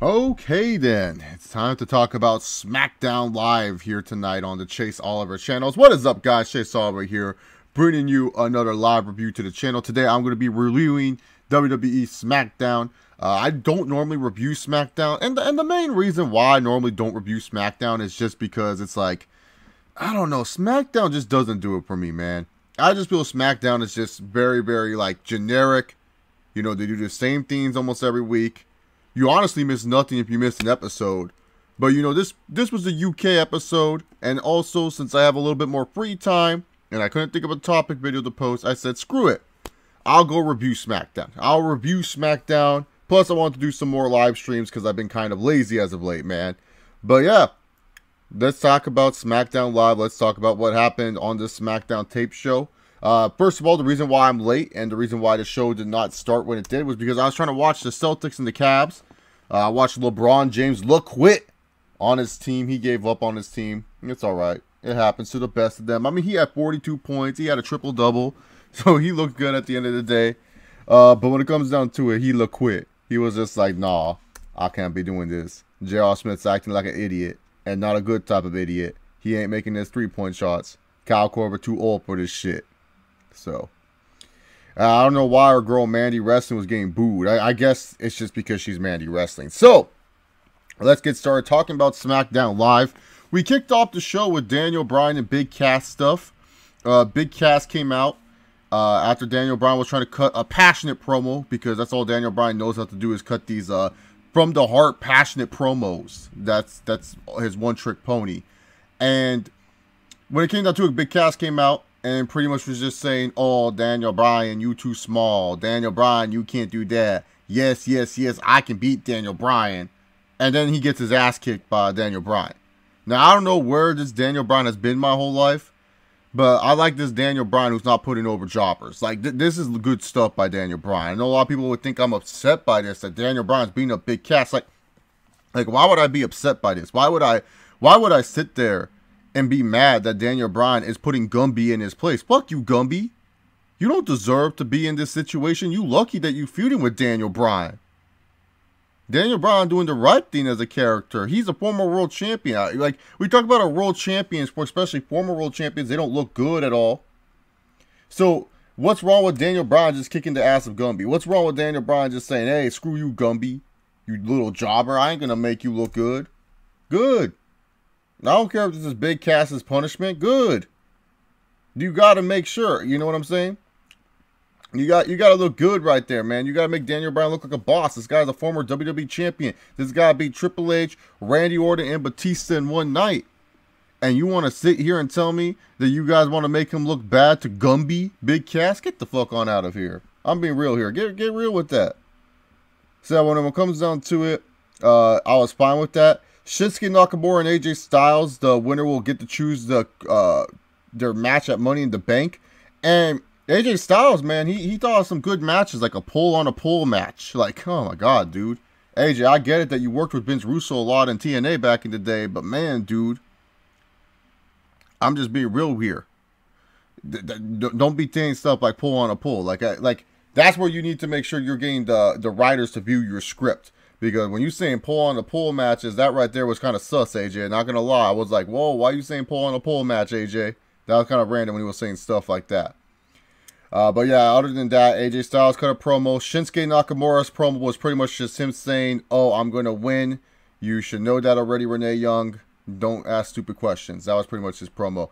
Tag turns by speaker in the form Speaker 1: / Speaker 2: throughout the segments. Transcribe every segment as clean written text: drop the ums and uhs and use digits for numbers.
Speaker 1: Okay then, it's time to talk about SmackDown Live here tonight on the Chase Oliver channels. What is up, guys? Chase Oliver here, bringing you another live review to the channel. Today I'm going to be reviewing WWE Smackdown. I don't normally review Smackdown, and the main reason why I normally don't review Smackdown is just because it's like, I don't know, Smackdown just doesn't do it for me, man. I just feel Smackdown is just very, very like generic. You know, they do the same things almost every week. You honestly miss nothing if you miss an episode. But, you know, this was a UK episode. And also, since I have a little bit more free time, and I couldn't think of a topic video to post, I said, screw it. I'll go review Smackdown. I'll review Smackdown. Plus, I want to do some more live streams because I've been kind of lazy as of late, man. But, yeah. Let's talk about SmackDown Live. Let's talk about what happened on this SmackDown tape show. First of all, the reason why I'm late and the reason why the show did not start when it did was because I was trying to watch the Celtics and the Cavs. I watched LeBron James look quit on his team. He gave up on his team. It's all right. It happens to the best of them. I mean, he had 42 points. He had a triple-double. So he looked good at the end of the day. But when it comes down to it, he looked quit. He was just like, nah, I can't be doing this. J.R. Smith's acting like an idiot. And not a good type of idiot. He ain't making his three-point shots. Kyle Korver too old for this shit. So, I don't know why our girl Mandy Wrestling was getting booed. I guess it's just because she's Mandy Wrestling. So, let's get started talking about SmackDown Live. We kicked off the show with Daniel Bryan and Big Cass stuff. Big Cass came out after Daniel Bryan was trying to cut a passionate promo, because that's all Daniel Bryan knows how to do is cut these from the heart passionate promos. That's his one-trick pony. And when it came down to it, Big Cass came out and pretty much was just saying, oh, Daniel Bryan, you too small. Daniel Bryan, you can't do that. Yes, yes, yes, I can beat Daniel Bryan. And then he gets his ass kicked by Daniel Bryan. Now, I don't know where this Daniel Bryan has been my whole life, but I like this Daniel Bryan who's not putting over jobbers. Like, this is good stuff by Daniel Bryan. I know a lot of people would think I'm upset by this, that Daniel Bryan's beating up Big Cass. Like, why would I be upset by this? Why would I sit there and be mad that Daniel Bryan is putting Gumby in his place? Fuck you, Gumby. You don't deserve to be in this situation. You lucky that you feuding with Daniel Bryan. Daniel Bryan doing the right thing as a character. He's a former world champion. Like, we talk about our world champions, especially former world champions, they don't look good at all. So, what's wrong with Daniel Bryan just kicking the ass of Gumby? What's wrong with Daniel Bryan just saying, hey, screw you, Gumby, you little jobber. I ain't going to make you look good. Good. I don't care if this is Big Cass's punishment. Good. You got to make sure. You know what I'm saying? You got to look good right there, man. You got to make Daniel Bryan look like a boss. This guy's a former WWE champion. This guy beat Triple H, Randy Orton, and Batista in one night. And you want to sit here and tell me that you guys want to make him look bad to Gumby, Big Cass? Get the fuck on out of here. I'm being real here. Get real with that. So when it comes down to it, I was fine with that. Shinsuke Nakamura and AJ Styles, the winner will get to choose their match at Money in the Bank. And AJ Styles, man, he thought of some good matches, like a pull-on-a-pull match. Like, oh my god, dude. AJ, I get it that you worked with Vince Russo a lot in TNA back in the day, but man, dude, I'm just being real here. Don't be saying stuff like pull-on-a-pull. Like that's where you need to make sure you're getting the writers to view your script. Because when you saying pull-on-a-pull matches, that right there was kind of sus, AJ. Not gonna lie, I was like, whoa, why are you saying pull-on-a-pull match, AJ? That was kind of random when he was saying stuff like that. But yeah, other than that, AJ Styles cut a promo. Shinsuke Nakamura's promo was pretty much just him saying, oh, I'm going to win. You should know that already, Renee Young. Don't ask stupid questions. That was pretty much his promo.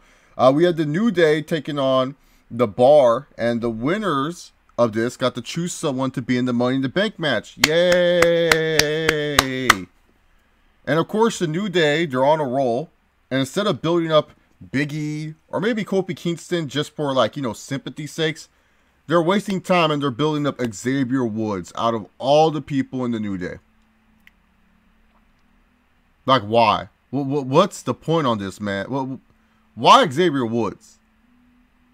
Speaker 1: We had the New Day taking on the Bar, and the winners of this got to choose someone to be in the Money in the Bank match. Yay! And of course, the New Day, they're on a roll. And instead of building up Big E, or maybe Kofi Kingston just for, like, you know, sympathy sakes, they're wasting time and they're building up Xavier Woods out of all the people in the New Day. Like, why? What's the point on this, man? Why Xavier Woods?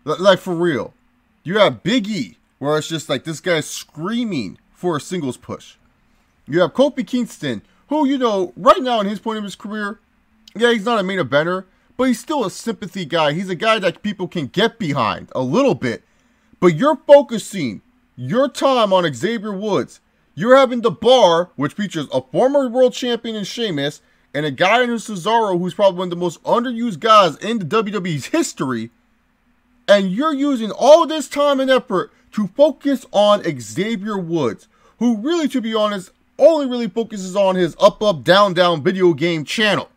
Speaker 1: Like, for real. You have Big E, where it's just like this guy's screaming for a singles push. You have Kofi Kingston, who, you know, right now in his point of his career, yeah, he's not a main eventer, but he's still a sympathy guy. He's a guy that people can get behind a little bit. But you're focusing your time on Xavier Woods. You're having the Bar, which features a former world champion in Sheamus, and a guy in Cesaro who's probably one of the most underused guys in the WWE's history, and you're using all this time and effort to focus on Xavier Woods, who really, to be honest, only really focuses on his up, up, down, down video game channel.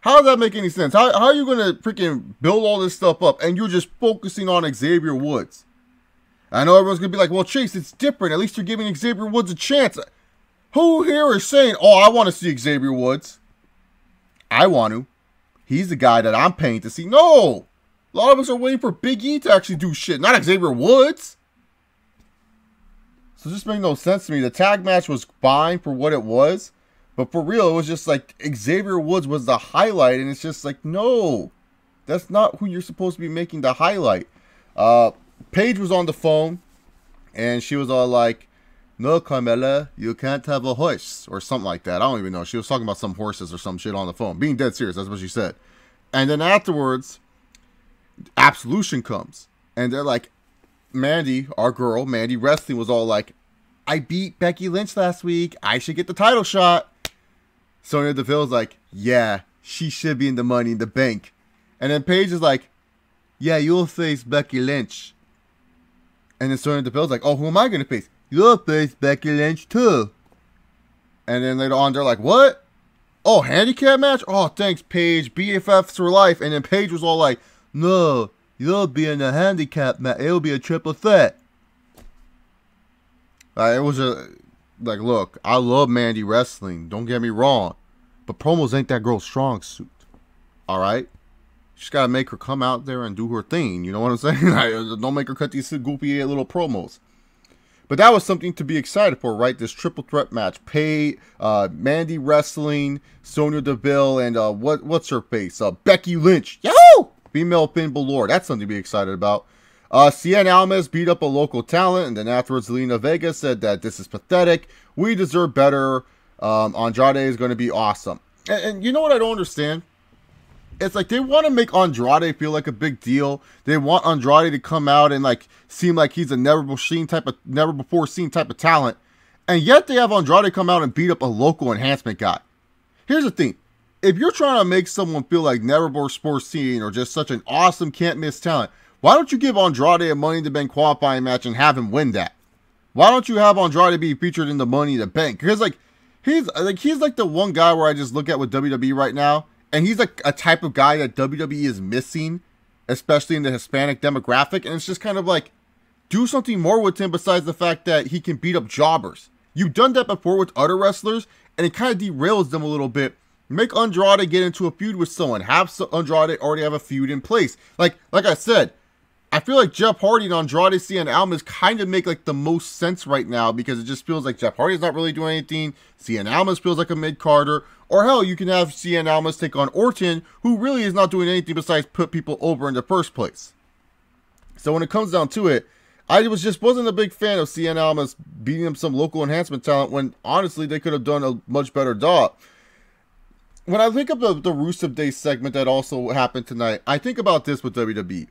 Speaker 1: How does that make any sense? How are you going to freaking build all this stuff up and you're just focusing on Xavier Woods? I know everyone's going to be like, well, Chase, it's different. At least you're giving Xavier Woods a chance. Who here is saying, oh, I want to see Xavier Woods? I want to. He's the guy that I'm paying to see. No! A lot of us are waiting for Big E to actually do shit, not Xavier Woods. So this makes no sense to me. The tag match was fine for what it was. But for real, it was just like Xavier Woods was the highlight. And it's just like, no. That's not who you're supposed to be making the highlight. Paige was on the phone. And she was all like, no, Carmella, you can't have a horse. Or something like that. I don't even know. She was talking about some horses or some shit on the phone. Being dead serious. That's what she said. And then afterwards, Absolution comes. And they're like, Mandy, our girl, Mandy Wrestling, was all like, I beat Becky Lynch last week. I should get the title shot. Sonya Deville's like, yeah, she should be in the Money in the Bank. And then Paige is like, yeah, you'll face Becky Lynch. And then Sonya Deville's like, oh, who am I going to face? You'll face Becky Lynch too. And then later on, they're like, what? Oh, handicap match? Oh, thanks, Paige. BFFs for life. And then Paige was all like, no, you'll be in a handicap match. It'll be a triple threat. It was like, look, I love Mandy Wrestling. Don't get me wrong. But promos ain't that girl's strong suit. Alright? You just gotta make her come out there and do her thing. You know what I'm saying? Don't make her cut these goofy little promos. But that was something to be excited for, right? This triple threat match. Mandy Wrestling, Sonya Deville, and what's her face? Becky Lynch. Yahoo! Female Finn Balor. That's something to be excited about. Cien Almas beat up a local talent, and then afterwards, Zelina Vega said that this is pathetic. We deserve better. Andrade is going to be awesome. And you know what I don't understand? It's like they want to make Andrade feel like a big deal. They want Andrade to come out and like seem like he's a never before seen type of talent. And yet they have Andrade come out and beat up a local enhancement guy. Here's the thing. If you're trying to make someone feel like never before seen or just such an awesome can't miss talent, why don't you give Andrade a Money in the Bank qualifying match and have him win that? Why don't you have Andrade be featured in the Money in the Bank? Because he's like the one guy where I just look at with WWE right now, and he's like a type of guy that WWE is missing, especially in the Hispanic demographic. And it's just kind of like, do something more with him besides the fact that he can beat up jobbers. You've done that before with other wrestlers, and it kind of derails them a little bit. Make Andrade get into a feud with someone. Have Andrade already have a feud in place. Like I said, I feel like Jeff Hardy and Andrade Cien Almas kind of make like the most sense right now, because it just feels like Jeff Hardy's not really doing anything. Cien Almas feels like a mid-carder. Or hell, you can have Cien Almas take on Orton, who really is not doing anything besides put people over in the first place. So when it comes down to it, I wasn't a big fan of Cien Almas beating up some local enhancement talent when honestly they could have done a much better job. When I think of the Rusev Day segment that also happened tonight, I think about this with WWE.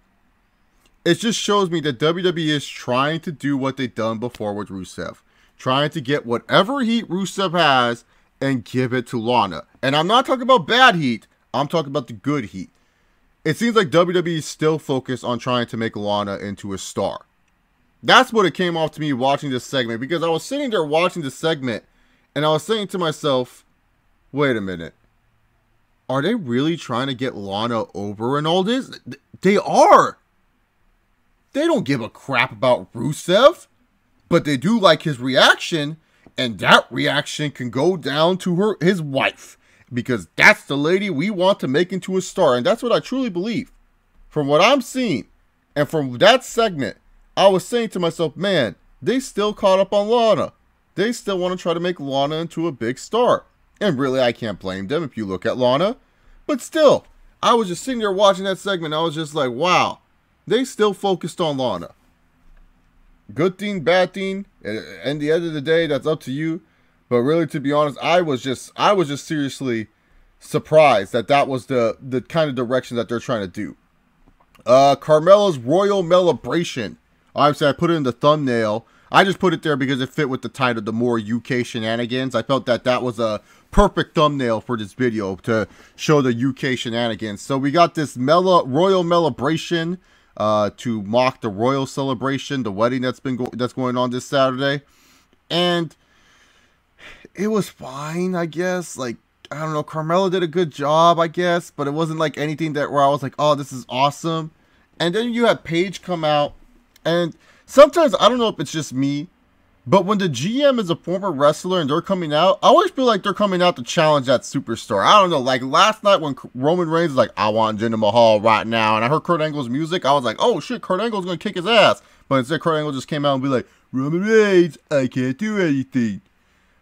Speaker 1: It just shows me that WWE is trying to do what they've done before with Rusev. Trying to get whatever heat Rusev has and give it to Lana. And I'm not talking about bad heat. I'm talking about the good heat. It seems like WWE is still focused on trying to make Lana into a star. That's what it came off to me watching this segment. Because I was sitting there watching this segment, and I was saying to myself, wait a minute. Are they really trying to get Lana over and all this? They are. They don't give a crap about Rusev, but they do like his reaction, and that reaction can go down to his wife, because that's the lady we want to make into a star, and that's what I truly believe. From what I'm seeing, and from that segment, I was saying to myself, man, they still caught up on Lana. They still want to try to make Lana into a big star, and really, I can't blame them if you look at Lana, but still, I was just sitting there watching that segment, and I was just like, wow. They still focused on Lana. Good thing, bad thing. At the end of the day, that's up to you. But really, to be honest, I was just seriously surprised that was the kind of direction that they're trying to do. Carmella's Royal Celebration. Obviously, I put it in the thumbnail. I just put it there because it fit with the title, The More UK Shenanigans. I felt that that was a perfect thumbnail for this video to show the UK shenanigans. So we got this royal celebration to mock the royal celebration, the wedding that's going on this Saturday, and it was fine, I guess. Like, I don't know, Carmella did a good job, I guess, but it wasn't like anything that where I was like, oh, this is awesome. And then you had Paige come out, and sometimes, I don't know if it's just me, but when the GM is a former wrestler and they're coming out, I always feel like they're coming out to challenge that superstar. I don't know, like last night when Roman Reigns was like, I want Jinder Mahal right now, and I heard Kurt Angle's music, I was like, oh shit, Kurt Angle's gonna kick his ass. But instead, Kurt Angle just came out and be like, Roman Reigns, I can't do anything.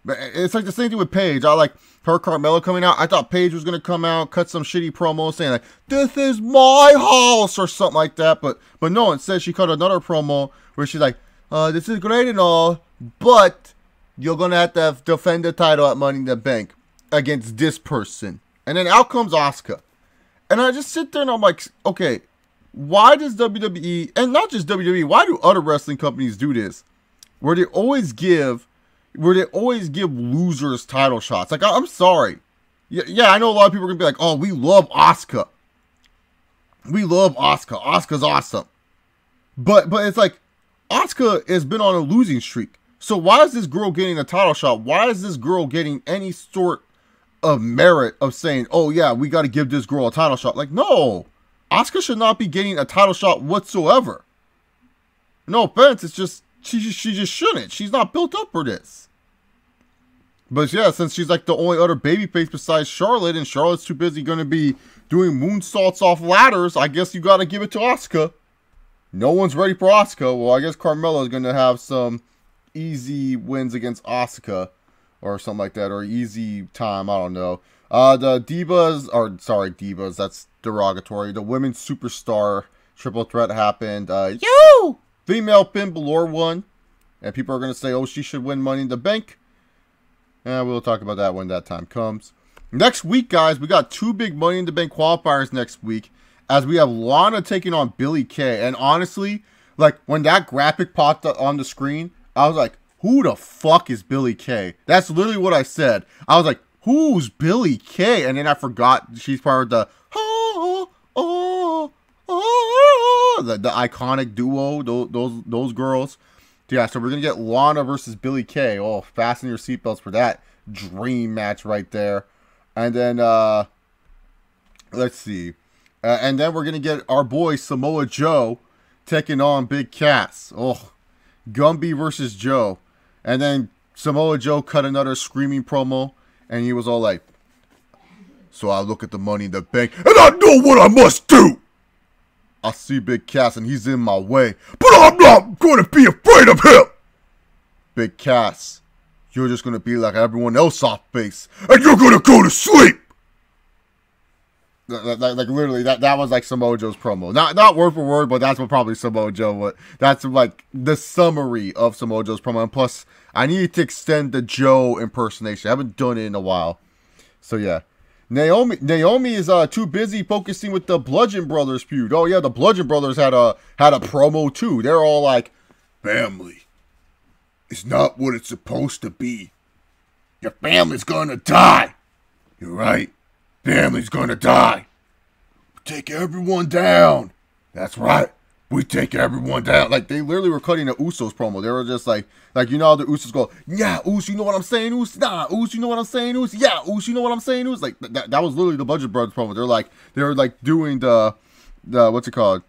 Speaker 1: But it's like the same thing with Paige. I like her Carmella coming out. I thought Paige was going to come out, cut some shitty promo saying like, this is my house or something like that. But no, instead she cut another promo where she's like, this is great and all, but you're going to have to defend the title at Money in the Bank against this person. And then out comes Asuka. And I just sit there and I'm like, okay, why does WWE, and not just WWE, why do other wrestling companies do this? Where they always give losers title shots. Like, I'm sorry. Yeah, I know a lot of people are going to be like, oh, we love Asuka. We love Asuka. Asuka's awesome. But it's like, Asuka has been on a losing streak. So why is this girl getting a title shot? Why is this girl getting any sort of merit of saying, oh, yeah, we got to give this girl a title shot? Like, no. Asuka should not be getting a title shot whatsoever. No offense, it's just, she just shouldn't. She's not built up for this. But yeah, since she's like the only other babyface besides Charlotte, and Charlotte's too busy going to be doing moonsaults off ladders, I guess you got to give it to Asuka. No one's ready for Asuka. Well, I guess Carmella is going to have some easy wins against Asuka or something like that, or easy time. I don't know. The Divas, that's derogatory. The Women's Superstar Triple Threat happened. Female Finn Balor won. And people are going to say, oh, she should win Money in the Bank. And we'll talk about that when that time comes. Next week, guys, we got 2 big Money in the Bank qualifiers next week, as we have Lana taking on Billie Kay. And honestly, like, when that graphic popped up on the screen, I was like, who the fuck is Billie Kay? That's literally what I said. I was like, who's Billie Kay? And then I forgot she's part of the the iconic duo, those girls. Yeah, so we're going to get Lana versus Billie Kay. Oh, fasten your seatbelts for that dream match right there. And then, let's see. And then we're going to get our boy Samoa Joe taking on Big Cass. Oh, Gumby versus Joe. And then Samoa Joe cut another screaming promo. And he was all like, so I look at the Money in the Bank, and I know what I must do. I see Big Cass and he's in my way, but I'm not going to be afraid of him. Big Cass, you're just going to be like everyone else off base, and you're going to go to sleep. Like literally, that was like Samoa Joe's promo. Not word for word, but that's what probably Samoa Joe would. That's like the summary of Samoa Joe's promo. And plus, I need to extend the Joe impersonation. I haven't done it in a while. So yeah. Naomi is too busy focusing with the Bludgeon Brothers feud. Oh yeah, the Bludgeon Brothers had a promo too. They're all like, family is not what it's supposed to be. Your family's gonna die. You're right. Family's gonna die. Take everyone down. That's right. We take everyone down. Like, they literally were cutting the Usos promo. They were just like, you know how the Usos go, yeah, Us, you know what I'm saying, Us? Nah, Us, you know what I'm saying, Us? Yeah, Us, you know what I'm saying, Us? Like, that was literally the Bludgeon Brothers promo. They were like doing the what's it called?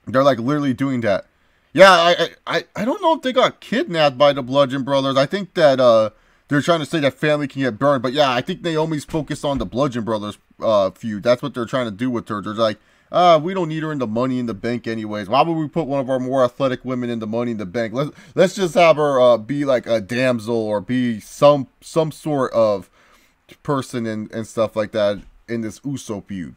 Speaker 1: They're like literally doing that. Yeah, I don't know if they got kidnapped by the Bludgeon Brothers. I think that they're trying to say that family can get burned. But yeah, I think Naomi's focused on the Bludgeon Brothers feud. That's what they're trying to do with her. They're like, we don't need her in the Money in the Bank anyways. Why would we put one of our more athletic women in the Money in the Bank? Let's just have her be like a damsel or be some sort of person and stuff like that in this Uso feud.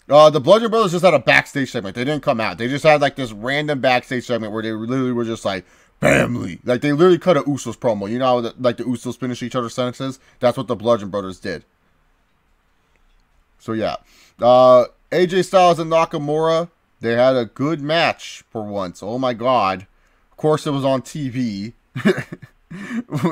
Speaker 1: The Bludgeon Brothers just had a backstage segment. They didn't come out. They just had like this random backstage segment where they literally were just like, family. Like, they literally cut a Usos promo. You know how like the Usos finish each other's sentences? That's what the Bludgeon Brothers did. So yeah, AJ Styles and Nakamura, They had a good match for once. Oh my god. Of course it was on TV.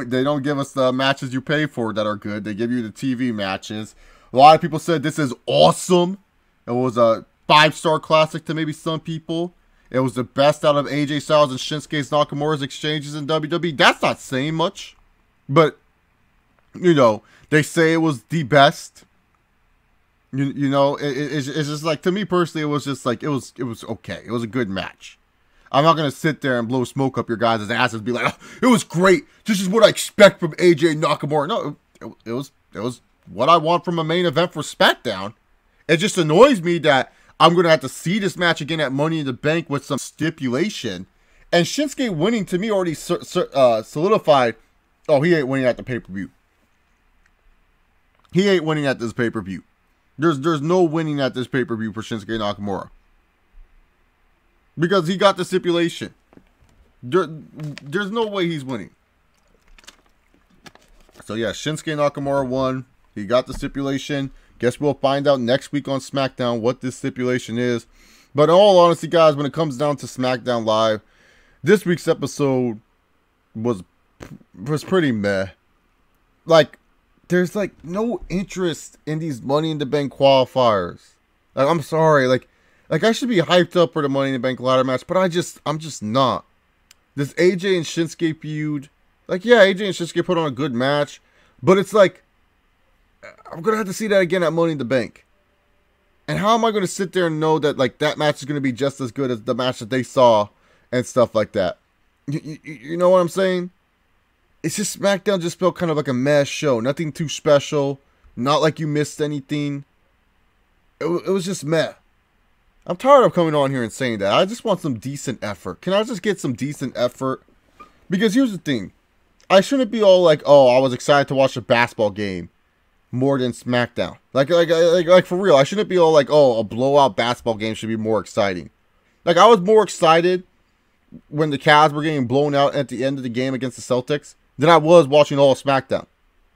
Speaker 1: They don't give us the matches you pay for that are good. They give you the TV matches. A lot of people said this is awesome. It was a 5-star classic to maybe some people. It was the best out of AJ Styles and Shinsuke Nakamura's exchanges in WWE. That's not saying much. But, you know, they say it was the best. You know, it's just like, to me personally, it was just like, it was okay. It was a good match. I'm not going to sit there and blow smoke up your guys' asses and be like, oh, it was great. This is what I expect from AJ Nakamura. No, it was what I want from a main event for SmackDown. It just annoys me that I'm going to have to see this match again at Money in the Bank with some stipulation. And Shinsuke winning, to me, already solidified, oh, he ain't winning at the pay-per-view. He ain't winning at this pay-per-view. There's no winning at this pay-per-view for Shinsuke Nakamura. Because he got the stipulation. There's no way he's winning. So yeah, Shinsuke Nakamura won. He got the stipulation. Guess we'll find out next week on SmackDown what this stipulation is. But in all honesty, guys, when it comes down to SmackDown Live, this week's episode was pretty meh. Like, there's like no interest in these Money in the Bank qualifiers. Like, I'm sorry, like I should be hyped up for the Money in the Bank ladder match, but I'm just not. This AJ and Shinsuke feud, like, yeah, AJ and Shinsuke put on a good match, but it's like, I'm gonna have to see that again at Money in the Bank. And how am I gonna sit there and know that like that match is gonna be just as good as the match that they saw and stuff like that? You know what I'm saying? It's just SmackDown just felt kind of like a mess show. Nothing too special. Not like you missed anything. It was just meh. I'm tired of coming on here and saying that. I just want some decent effort. Can I just get some decent effort? Because here's the thing. I shouldn't be all like, oh, I was excited to watch a basketball game more than SmackDown. Like for real. I shouldn't be all like, oh, a blowout basketball game should be more exciting. Like, I was more excited when the Cavs were getting blown out at the end of the game against the Celtics than I was watching all of SmackDown.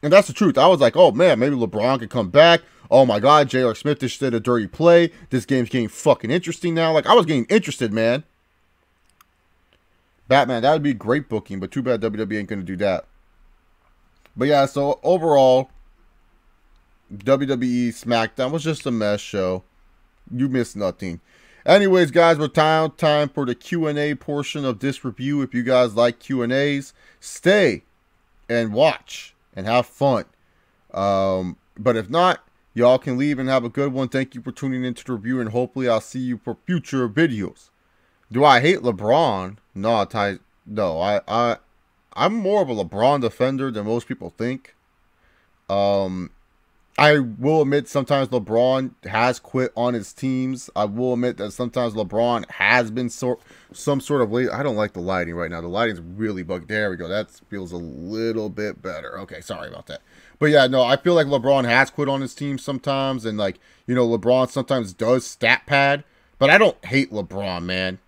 Speaker 1: And that's the truth. I was like, oh man, maybe LeBron could come back. Oh my god, J.R. Smith just did a dirty play. This game's getting fucking interesting now. Like, I was getting interested, man. Batman, that would be great booking, but too bad WWE ain't going to do that. But yeah, so overall, WWE Smackdown was just a mess show. You missed nothing. Anyways, guys, we're time for the Q&A portion of this review. If you guys like Q&As, stay and watch and have fun. But if not, y'all can leave and have a good one. Thank you for tuning into the review, and hopefully I'll see you for future videos. Do I hate LeBron? No, I'm more of a LeBron defender than most people think. I will admit sometimes LeBron has quit on his teams. I will admit that sometimes LeBron has been some sort of late. I don't like the lighting right now. The lighting's really bugged. There we go. That feels a little bit better. Okay, sorry about that. But yeah, no, I feel like LeBron has quit on his team sometimes. And like, you know, LeBron sometimes does stat pad. But I don't hate LeBron, man.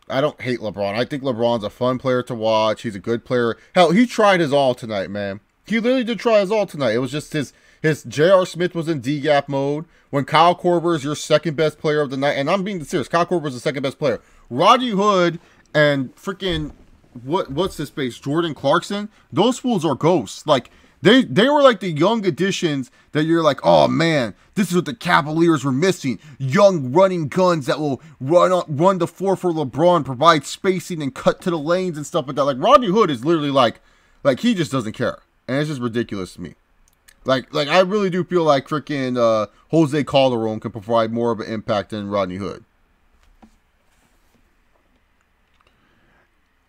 Speaker 1: I don't hate LeBron. I think LeBron's a fun player to watch. He's a good player. Hell, he tried his all tonight, man. He literally did try his all tonight. It was just his J.R. Smith was in D-gap mode. When Kyle Korver is your second best player of the night, and I'm being serious, Kyle Korver is the second best player. Roddy Hood and freaking what's his face, Jordan Clarkson, those fools are ghosts. Like they were like the young additions that you're like, oh man, this is what the Cavaliers were missing. Young running guns that will run the floor for LeBron, provide spacing and cut to the lanes and stuff like that. Like Roddy Hood is literally like he just doesn't care, and it's just ridiculous to me. Like I really do feel like freaking Jose Calderon can provide more of an impact than Rodney Hood.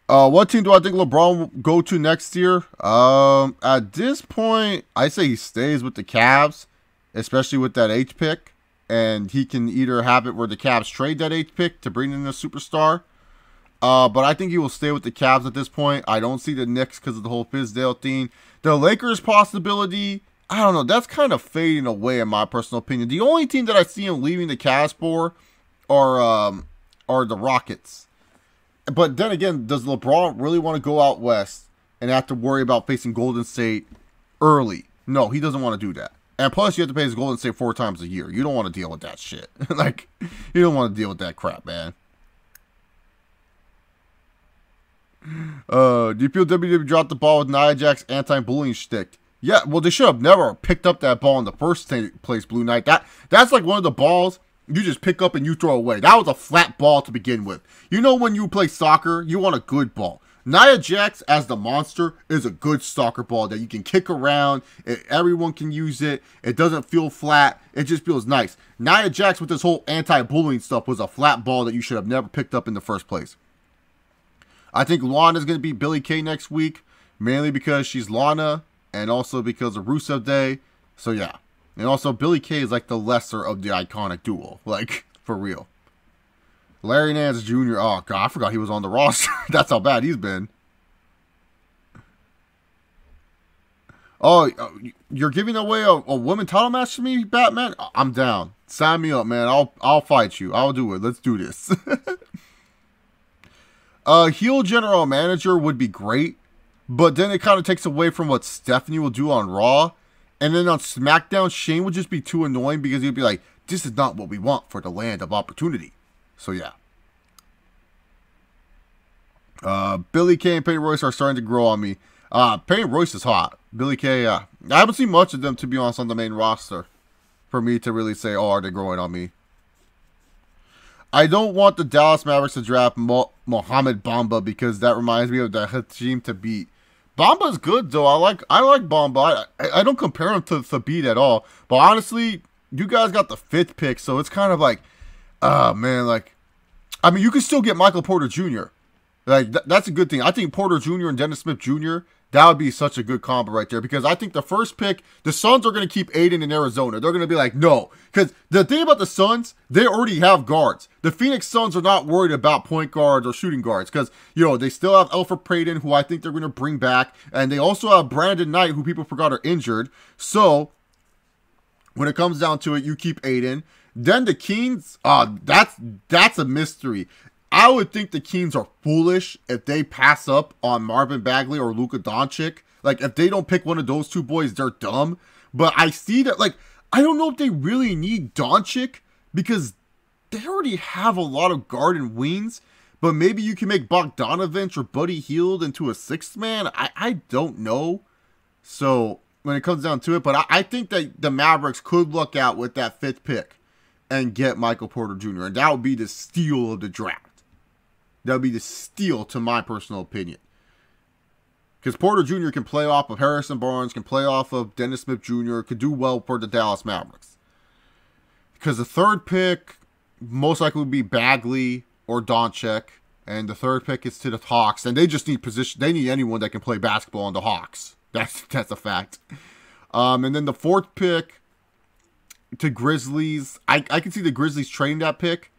Speaker 1: What team do I think LeBron will go to next year? At this point, I say he stays with the Cavs, especially with that H pick. And he can either have it where the Cavs trade that H pick to bring in a superstar. But I think he will stay with the Cavs at this point. I don't see the Knicks because of the whole Fizdale thing. The Lakers possibility, I don't know. That's kind of fading away in my personal opinion. The only team that I see him leaving the Cavs for are the Rockets. But then again, does LeBron really want to go out west and have to worry about facing Golden State early? No, he doesn't want to do that. And plus, you have to pay his Golden State 4 times a year. You don't want to deal with that shit. Like, you don't want to deal with that crap, man. Do you feel WWE dropped the ball with Nia Jax's anti-bullying shtick? Yeah, well, they should have never picked up that ball in the first place, Blue Knight. That's like one of the balls you just pick up and you throw away. That was a flat ball to begin with. You know when you play soccer, you want a good ball. Nia Jax, as the monster, is a good soccer ball that you can kick around. Everyone can use it. It doesn't feel flat. It just feels nice. Nia Jax with this whole anti-bullying stuff was a flat ball that you should have never picked up in the first place. I think Lana's going to beat Billie Kay next week, mainly because she's Lana, and also because of Rusev Day. So, yeah. And also, Billie Kay is like the lesser of the iconic duo. Like, for real. Larry Nance Jr. Oh, God, I forgot he was on the roster. That's how bad he's been. Oh, you're giving away a women title match to me, Batman? I'm down. Sign me up, man. I'll fight you. I'll do it. Let's do this. Heel general manager would be great, but then it kind of takes away from what Stephanie will do on Raw. And then on SmackDown, Shane would just be too annoying because he'd be like, this is not what we want for the land of opportunity. So, yeah. Billie Kay and Peyton Royce are starting to grow on me. Peyton Royce is hot. Billie Kay, I haven't seen much of them, to be honest, on the main roster for me to really say, oh, are they growing on me? I don't want the Dallas Mavericks to draft Mohamed Bamba because that reminds me of the team to beat. Bamba's good, though. I like Bamba. I don't compare him to Thabit at all. But honestly, you guys got the 5th pick, so it's kind of like, man, like, I mean, you can still get Michael Porter Jr. Like, that's a good thing. I think Porter Jr. and Dennis Smith Jr., that would be such a good combo right there. Because I think the first pick, the Suns are going to keep Aiden in Arizona. They're going to be like, no. Because the thing about the Suns, they already have guards. The Phoenix Suns are not worried about point guards or shooting guards. Because, you know, they still have Elfrid Payton, who I think they're going to bring back. And they also have Brandon Knight, who people forgot are injured. So, when it comes down to it, you keep Aiden. Then the Kings, that's a mystery. I would think the Kings are foolish if they pass up on Marvin Bagley or Luka Doncic. Like, if they don't pick one of those two boys, they're dumb. But I see that, like, I don't know if they really need Doncic because they already have a lot of guard and wings. But maybe you can make Bogdanovich or Buddy Hield into a 6th man. I don't know. So, when it comes down to it. But I think that the Mavericks could look out with that 5th pick and get Michael Porter Jr. And that would be the steal of the draft. That would be the steal, to my personal opinion. Because Porter Jr. can play off of Harrison Barnes, can play off of Dennis Smith Jr., could do well for the Dallas Mavericks. Because the 3rd pick most likely would be Bagley or Doncic, and the 3rd pick is to the Hawks, and they just need position. They need anyone that can play basketball on the Hawks. That's a fact. And then the 4th pick to Grizzlies. I can see the Grizzlies trading that pick.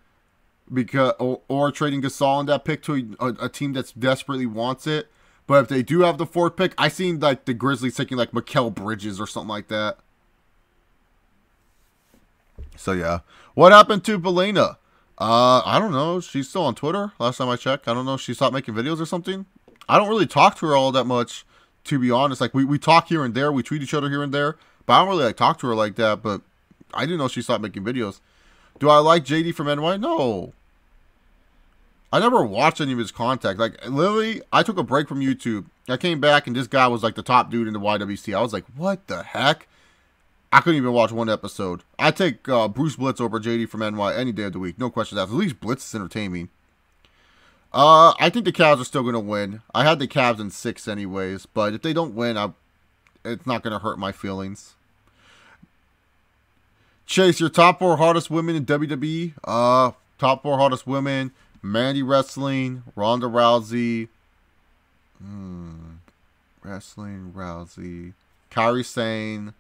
Speaker 1: Because or trading Gasol on that pick to a team that's desperately wants it. But if they do have the 4th pick, I seen like the Grizzlies taking like Mikal Bridges or something like that. So yeah, what happened to Belena? I don't know. She's still on Twitter. Last time I checked, I don't know if she stopped making videos or something. I don't really talk to her all that much, to be honest. Like we talk here and there, we tweet each other here and there, but I don't really like talk to her like that. But I didn't know she stopped making videos. Do I like JD from NY? No. I never watched any of his content. Like, literally, I took a break from YouTube. I came back, and this guy was, like, the top dude in the YWC. I was like, what the heck? I couldn't even watch one episode. I take Bruce Blitz over JD from NY any day of the week. No questions asked. At least Blitz is entertaining. I think the Cavs are still going to win. I had the Cavs in 6 anyways. But if they don't win, it's not going to hurt my feelings. Chase, your top 4 hottest women in WWE. Top 4 hottest women. Mandy Wrestling. Ronda Rousey. Wrestling, Rousey. Kairi Sane.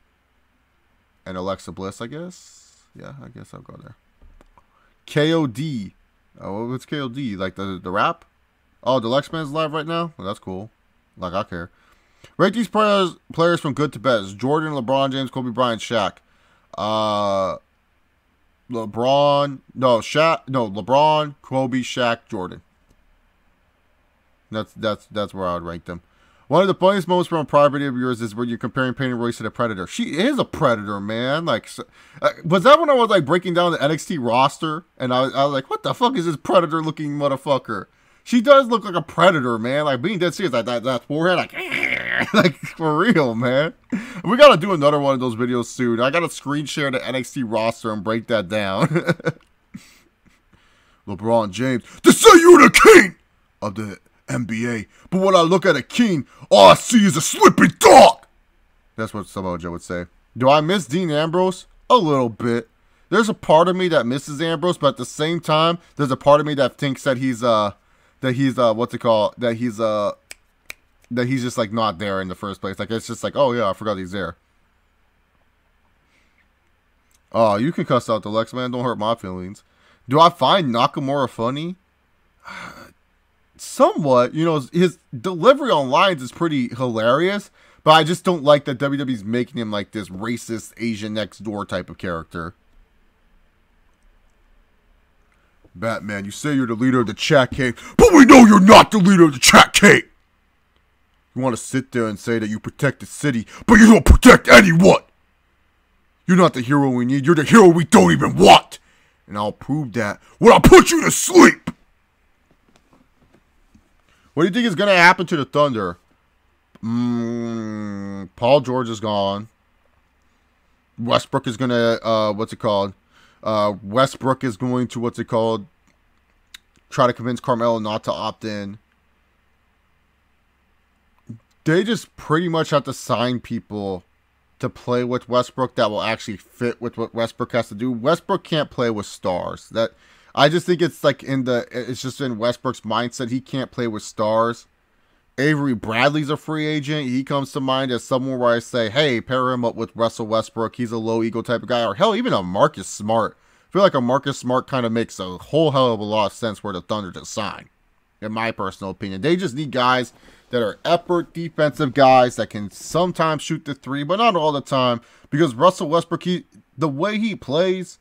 Speaker 1: And Alexa Bliss, I guess. Yeah, I guess I'll go there. KOD. Oh, what's KOD? Like the rap? Oh, the Lex Man's live right now? Well, that's cool. Like, I care. Rate these players from good to best. Jordan, LeBron James, Kobe Bryant, Shaq. LeBron, Kobe, Shaq, Jordan. That's where I would rank them. One of the funniest moments from a private video of yours is when you're comparing Peyton Royce to the Predator. She is a Predator, man. Like, was that when I was like breaking down the NXT roster? And I was like, what the fuck is this Predator-looking motherfucker? She does look like a Predator, man. Like, being dead serious, like that forehead, like, like, for real, man. We gotta do another one of those videos soon. I gotta screen share the NXT roster and break that down. LeBron James, to say you're the king of the NBA, but when I look at a king, all I see is a sleeping dog. That's what Samoa Joe would say. Do I miss Dean Ambrose? A little bit. There's a part of me that misses Ambrose, but at the same time, there's a part of me that thinks that he's just like not there in the first place. Like, it's just like, oh yeah, I forgot he's there. Oh, you can cuss out the Lex, man. Don't hurt my feelings. Do I find Nakamura funny? Somewhat, you know, his delivery on lines is pretty hilarious, but I just don't like that WWE's making him like this racist Asian next door type of character. Batman, you say you're the leader of the Chat Cave, but we know you're not the leader of the Chat Cave. You want to sit there and say that you protect the city, but you don't protect anyone. You're not the hero we need, you're the hero we don't even want. And I'll prove that when I put you to sleep. What do you think is going to happen to the Thunder? Paul George is gone. Westbrook is going to, Westbrook is going to, try to convince Carmelo not to opt in. They just pretty much have to sign people to play with Westbrook that will actually fit with what Westbrook has to do. Westbrook can't play with stars. I just think it's like it's just in Westbrook's mindset. He can't play with stars. Avery Bradley's a free agent. He comes to mind as someone where I say, hey, pair him up with Russell Westbrook. He's a low ego type of guy. Or hell, even a Marcus Smart. I feel like a Marcus Smart kind of makes a whole hell of a lot of sense for the Thunder to sign. In my personal opinion. They just need guys that are effort defensive guys that can sometimes shoot the three, but not all the time. Because Russell Westbrook, the way he plays,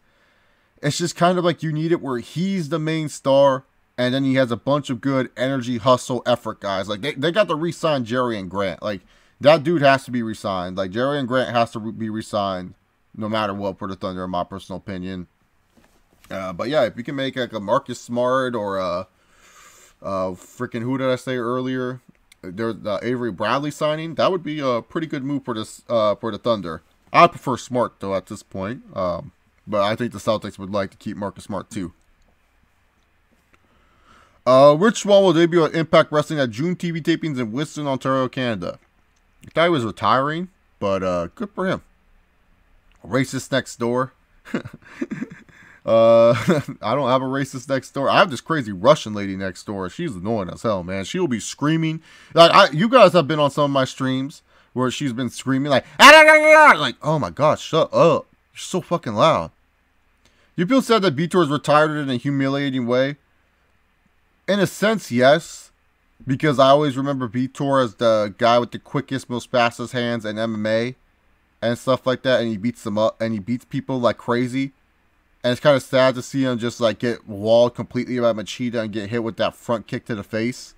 Speaker 1: it's just kind of like you need it where he's the main star, and then he has a bunch of good energy, hustle, effort guys. Like, they got to re-sign Jerry and Grant. Like, that dude has to be re-signed. Like, Jerry and Grant has to be re-signed no matter what for the Thunder, in my personal opinion. But yeah, if you can make like a Marcus Smart or a freaking, who did I say earlier? There's the Avery Bradley signing. That would be a pretty good move for this for the Thunder. I prefer Smart though at this point. But I think the Celtics would like to keep Marcus Smart too. Rich Swan will debut at Impact Wrestling at June TV tapings in Winston, Ontario, Canada. I thought he was retiring, but good for him. Racist next door. I don't have a racist next door. I have this crazy Russian lady next door. She's annoying as hell, man. She'll be screaming. Like, you guys have been on some of my streams where she's been screaming like, like, oh my god, shut up. You're so fucking loud. You feel sad that Vitor is retired in a humiliating way? In a sense, yes. Because I always remember Vitor as the guy with the quickest, most fastest hands in MMA and stuff like that. And he beats them up and he beats people like crazy. And it's kind of sad to see him just like get walled completely by Machida and get hit with that front kick to the face.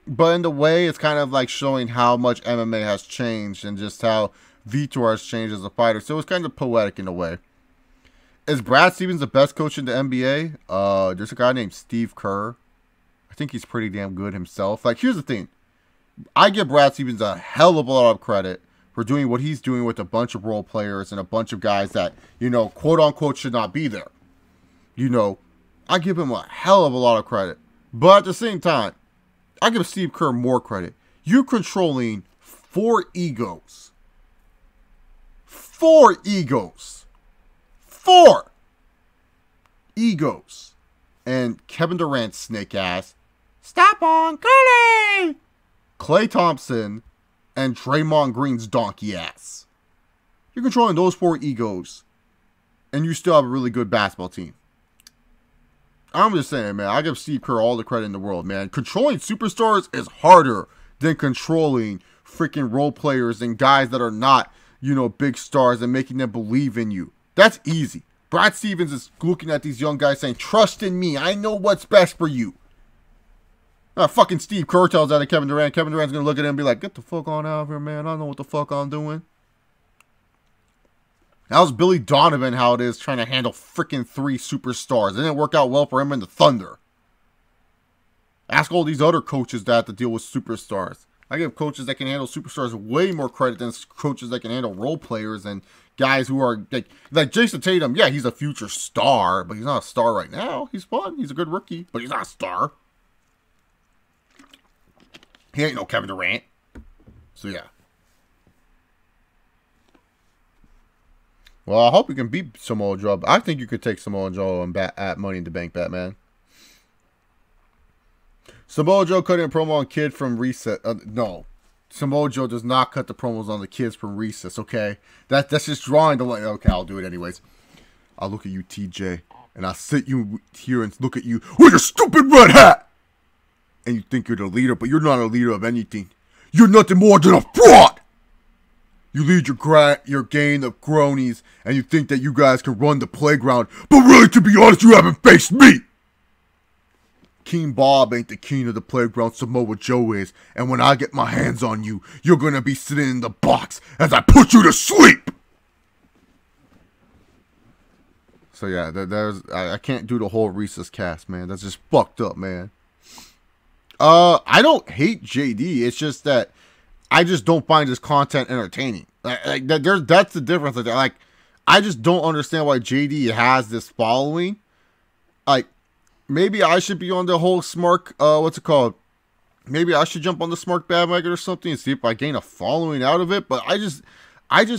Speaker 1: But in the way, it's kind of like showing how much MMA has changed and just how Vitor has changed as a fighter. So it's kind of poetic in a way. Is Brad Stevens the best coach in the NBA? There's a guy named Steve Kerr. I think he's pretty damn good himself. Like, here's the thing. I give Brad Stevens a hell of a lot of credit for doing what he's doing with a bunch of role players and a bunch of guys that, you know, quote unquote should not be there. You know, I give him a hell of a lot of credit. But at the same time, I give Steve Kerr more credit. You're controlling 4 egos. 4 egos. 4 egos. And Kevin Durant's snake ass. Stop on Clay! Klay Thompson and Draymond Green's donkey ass. You're controlling those 4 egos. And you still have a really good basketball team. I'm just saying, man. I give Steve Kerr all the credit in the world, man. Controlling superstars is harder than controlling freaking role players and guys that are not, you know, big stars and making them believe in you. That's easy. Brad Stevens is looking at these young guys saying, trust in me. I know what's best for you. Fucking Steve Kerr tells that to Kevin Durant. Kevin Durant's going to look at him and be like, get the fuck on out of here, man. I don't know what the fuck I'm doing. That was Billy Donovan, how it is trying to handle freaking 3 superstars. It didn't work out well for him in the Thunder. Ask all these other coaches that have to deal with superstars. I give coaches that can handle superstars way more credit than coaches that can handle role players and guys who are like Jason Tatum. Yeah, he's a future star, but he's not a star right now. He's fun. He's a good rookie, but he's not a star. He ain't no Kevin Durant. So, yeah. Well, I hope you can beat Samoa Joe. I think you could take Samoa Joe at Money in the Bank, Batman. Samoa Joe cutting a promo on Kid from Recess. No. Samoa Joe does not cut the promos on the kids from Recess, okay? That's just drawing the line. Okay, I'll do it anyways. I'll look at you, TJ, and I'll sit you here and look at you with a stupid red hat! And you think you're the leader, but you're not a leader of anything. You're nothing more than a fraud! You lead your gang of cronies, and you think that you guys can run the playground, but really, to be honest, you haven't faced me! King Bob ain't the king of the playground, Samoa Joe is, and when I get my hands on you, you're gonna be sitting in the box as I put you to sleep! So yeah, I can't do the whole Recess cast, man. That's just fucked up, man. I don't hate JD, it's just that I just don't find his content entertaining. That's the difference. Like, I just don't understand why JD has this following. Like, maybe I should be on the whole Smart, what's it called? Maybe I should jump on the Smart bandwagon or something and see if I gain a following out of it. But I just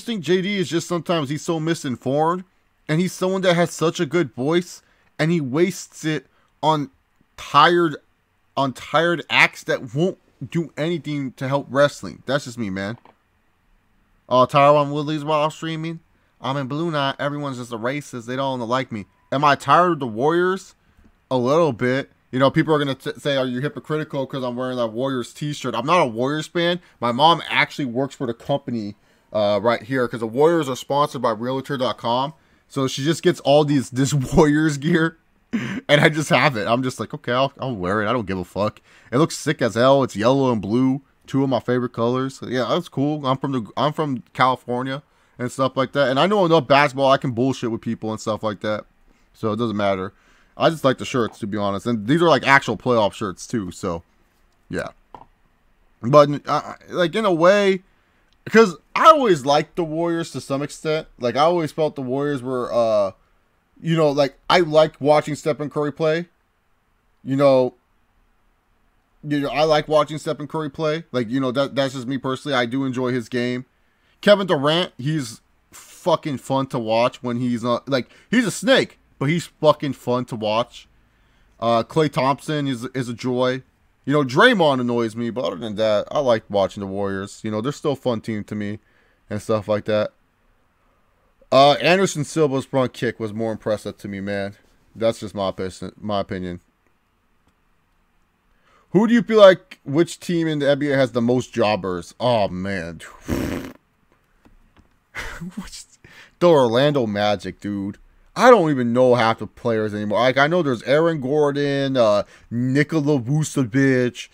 Speaker 1: think JD is just sometimes he's so misinformed. And he's someone that has such a good voice. And he wastes it on tired acts that won't do anything to help wrestling. That's just me, man. Tyron Woodley's while streaming. I'm in Blue Knot. Everyone's just a racist. They don't like me. Am I tired of the Warriors? A little bit. You know, people are going to say, are you hypocritical because I'm wearing that Warriors t-shirt? I'm not a Warriors fan. My mom actually works for the company right here because the Warriors are sponsored by Realtor.com. So she just gets all this Warriors gear. And I just have it. I'm just like, okay, I'll wear it. I don't give a fuck. It looks sick as hell. It's yellow and blue. 2 of my favorite colors. So yeah, that's cool. I'm from California and stuff like that. And I know enough basketball. I can bullshit with people and stuff like that. So it doesn't matter. I just like the shirts, to be honest. And these are like actual playoff shirts too. So yeah. But like in a way, because I always liked the Warriors to some extent. Like I always felt the Warriors were you know, like, I like watching Stephen Curry play. You know, I like watching Stephen Curry play. Like, you know, that's just me personally. I do enjoy his game. Kevin Durant, he's fucking fun to watch when he's not, like, he's a snake, but he's fucking fun to watch. Klay Thompson is a joy. You know, Draymond annoys me, but other than that, I like watching the Warriors. You know, they're still a fun team to me and stuff like that. Anderson Silva's front kick was more impressive to me, man. That's just my opinion. Who do you feel like, which team in the NBA has the most jobbers? Oh, man. The Orlando Magic, dude. I don't even know half the players anymore. Like, I know there's Aaron Gordon, Nikola Vucevic,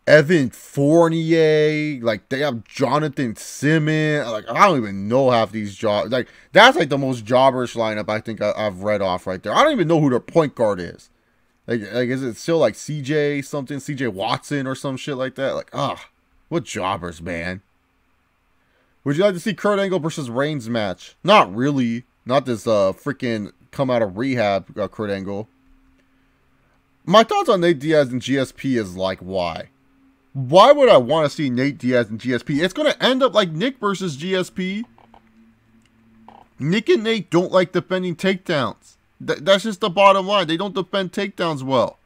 Speaker 1: Evan Fournier, like they have Jonathan Simmons. Like I don't even know half these jobs. Like that's like the most jobberish lineup I think I've read off right there. I don't even know who their point guard is. Like is it still like CJ Watson or some shit like that? Like what jobbers, man. Would you like to see Kurt Angle versus Reigns match? Not really. Not this freaking come out of rehab Kurt Angle. My thoughts on Nate Diaz and GSP is like why? Why would I want to see Nate Diaz and GSP? It's going to end up like Nick versus GSP. Nick and Nate don't like defending takedowns. That's just the bottom line. They don't defend takedowns well.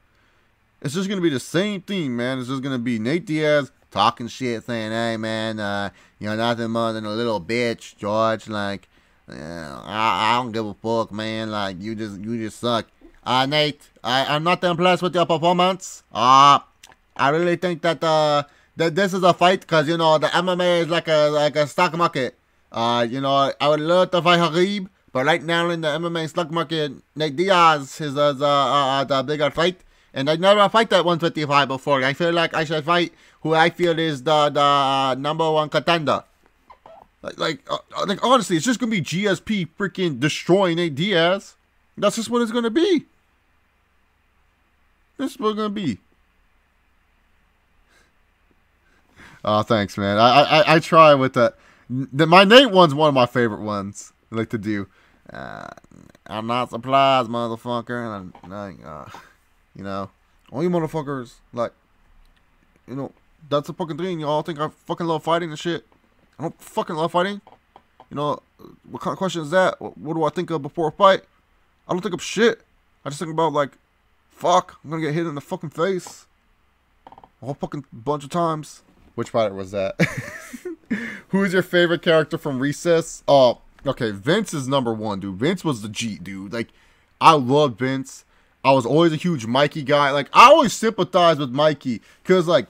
Speaker 1: It's just going to be the same thing, man. It's just going to be Nate Diaz talking shit, saying, hey, man, you're nothing more than a little bitch, George. Like, I don't give a fuck, man. Like, you just suck. Nate, I'm not impressed with your performance. I really think that that this is a fight because, you know, the MMA is like a stock market. You know, I would love to fight Habib, but right now in the MMA stock market, Nate Diaz is the bigger fight. And I never fight that 155 before. I feel like I should fight who I feel is the #1 contender. Like honestly, it's just gonna be GSP freaking destroying Nate Diaz. That's just what it's gonna be. This is what it's gonna be. Oh, thanks, man. I try with that. My Nate one's one of my favorite ones I like to do. I'm not surprised, motherfucker. And you know, all you motherfuckers, like, you know, that's the fucking thing. Y'all think I fucking love fighting and shit. I don't fucking love fighting. You know, what kind of question is that? What do I think of before a fight? I don't think of shit. I just think about, like, fuck, I'm gonna get hit in the fucking face a whole fucking bunch of times. Which fighter was that? Who is your favorite character from Recess? Oh, okay, Vince is #1, dude. Vince was the G, dude. Like, I love Vince. I was always a huge Mikey guy. Like, I always sympathized with Mikey because, like,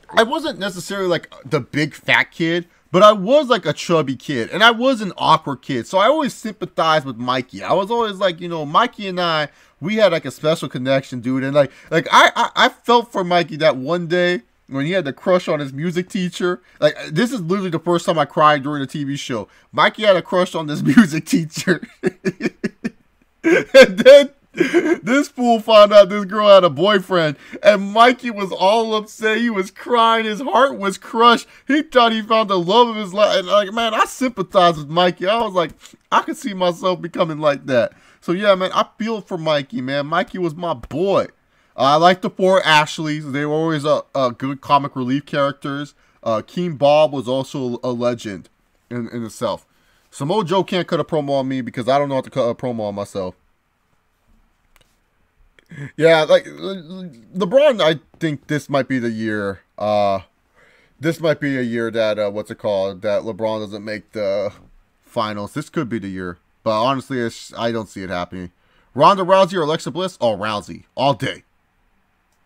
Speaker 1: I wasn't necessarily, like, the big fat kid, but I was, like, a chubby kid, and I was an awkward kid, so I always sympathized with Mikey. I was always, like, you know, Mikey and I, we had, like, a special connection, dude, and, like I felt for Mikey that one day when he had the crush on his music teacher. Like, this is literally the first time I cried during a TV show. Mikey had a crush on this music teacher. And then this fool found out this girl had a boyfriend, and Mikey was all upset. He was crying. His heart was crushed. He thought he found the love of his life. And, like, man, I sympathize with Mikey. I was like, I could see myself becoming like that. So, yeah, man, I feel for Mikey, man. Mikey was my boy. I like the 4 Ashleys. They were always good comic relief characters. King Bob was also a legend in itself. Samoa Joe can't cut a promo on me because I don't know how to cut a promo on myself. Yeah, like, LeBron, I think this might be the year. This might be a year that, that LeBron doesn't make the finals. This could be the year. But honestly, I don't see it happening. Ronda Rousey or Alexa Bliss? Oh, Rousey. All day.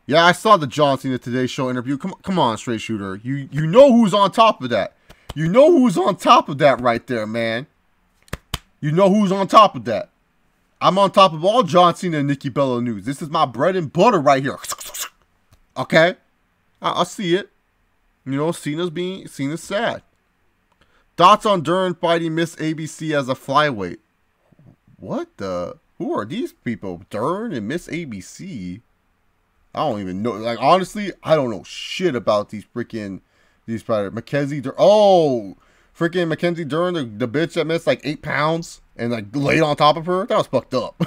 Speaker 1: Yeah, I saw the John Cena Today Show interview. Come on, straight shooter. You know who's on top of that. You know who's on top of that right there, man. You know who's on top of that. I'm on top of all John Cena and Nikki Bella news. This is my bread and butter right here. Okay? I see it. You know, Cena's sad. Thoughts on Dern fighting Miss ABC as a flyweight? What the? Who are these people? Dern and Miss ABC? I don't even know. Like, honestly, I don't know shit about these fighters. Mackenzie Dern. Oh, freaking Mackenzie Dern, the bitch that missed like 8 pounds and like laid on top of her. That was fucked up.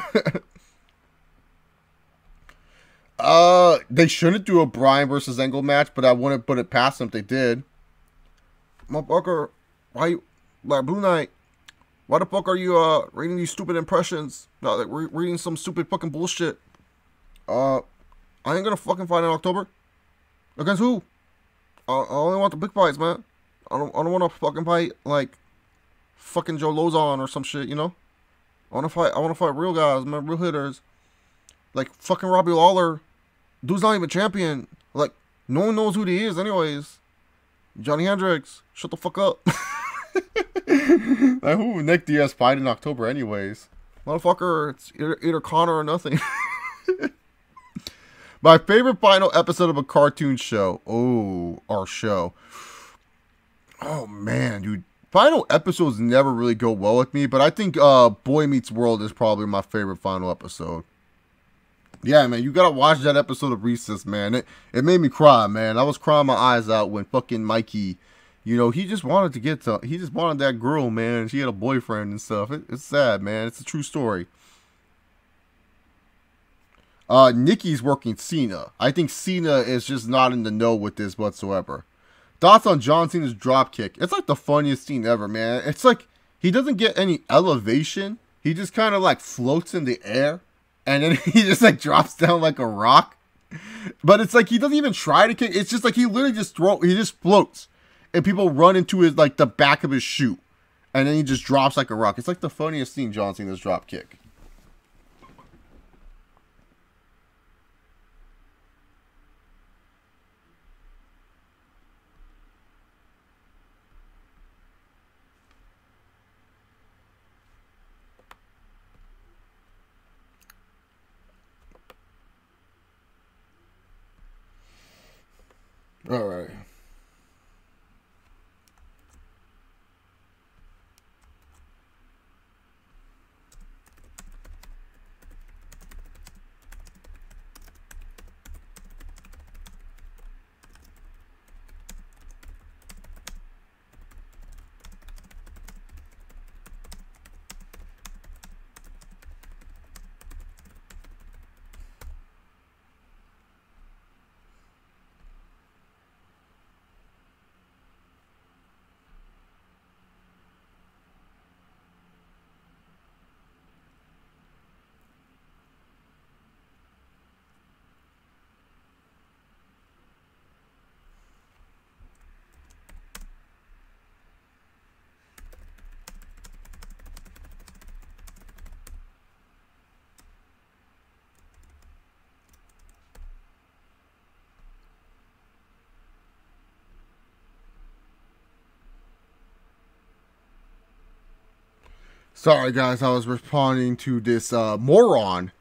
Speaker 1: They shouldn't do a Bryan versus Angle match, but I wouldn't put it past them if they did. Motherfucker, why you, like, Blue Knight, why the fuck are you reading these stupid impressions? No, like, reading some stupid fucking bullshit. I ain't gonna fucking fight in October. Against who? I only want the big fights, man. I don't want to fucking fight like fucking Joe Lozon or some shit, you know? I want to fight real guys, man, real hitters. Like fucking Robbie Lawler. Dude's not even champion. Like, no one knows who he is anyways. Johnny Hendricks, shut the fuck up. Like, who would Nick Diaz fight in October anyways? Motherfucker, it's either Connor or nothing. My favorite final episode of a cartoon show. Oh, our show. Oh, man, dude. Final episodes never really go well with me, but I think Boy Meets World is probably my favorite final episode. Yeah, man, you gotta watch that episode of Recess, man. It made me cry, man. I was crying my eyes out when fucking Mikey, you know, he just wanted that girl, man. She had a boyfriend and stuff. It's sad, man. It's a true story. Nikki's working Cena. I think Cena is just not in the know with this whatsoever. Thoughts on John Cena's dropkick? It's like the funniest scene ever, man. It's like he doesn't get any elevation. He just kind of like floats in the air. And then he just like drops down like a rock. But it's like he doesn't even try to kick. It's just like he literally he just floats. And people run into his like the back of his shoe. And then he just drops like a rock. It's like the funniest scene, John Cena's dropkick. All right. Sorry, guys. I was responding to this moron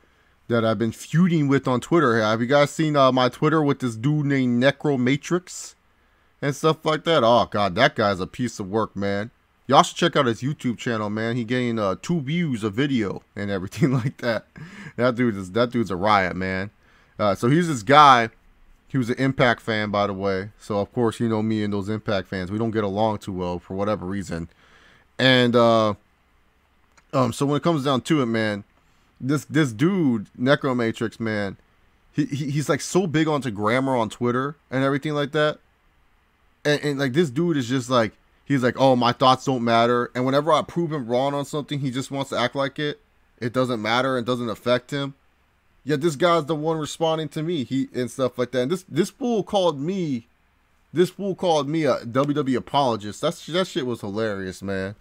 Speaker 1: that I've been feuding with on Twitter. Have you guys seen my Twitter with this dude named Necromatrix and stuff like that? Oh, God, that guy's a piece of work, man. Y'all should check out his YouTube channel, man. He gained 2 views a video and everything like that. That dude's a riot, man. So he's this guy. He was an Impact fan, by the way. So, of course, you know me and those Impact fans. We don't get along too well for whatever reason. And, so when it comes down to it, man, this dude, Necromatrix, man, he's like so big onto grammar on Twitter and everything like that. And like this dude is just like, he's like, oh, my thoughts don't matter. And whenever I prove him wrong on something, he just wants to act like it doesn't matter and doesn't affect him. Yet this guy's the one responding to me, and stuff like that. And this fool called me a WWE apologist. That shit was hilarious, man.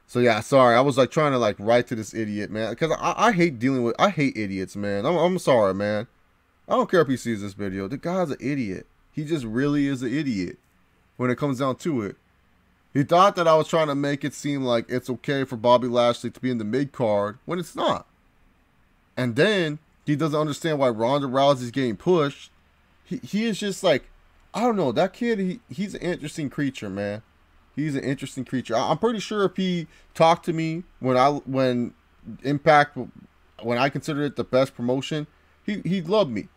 Speaker 1: So yeah, sorry. I was like trying to like write to this idiot, man, because I hate I hate idiots, man. I'm sorry, man. I don't care if he sees this video. The guy's an idiot. He just really is an idiot when it comes down to it. He thought that I was trying to make it seem like it's okay for Bobby Lashley to be in the mid card when it's not. And then he doesn't understand why Ronda Rousey's getting pushed. He is just like, I don't know, that kid, he's an interesting creature, man. He's an interesting creature. I'm pretty sure if he talked to me when Impact, when I consider it the best promotion, he'd love me.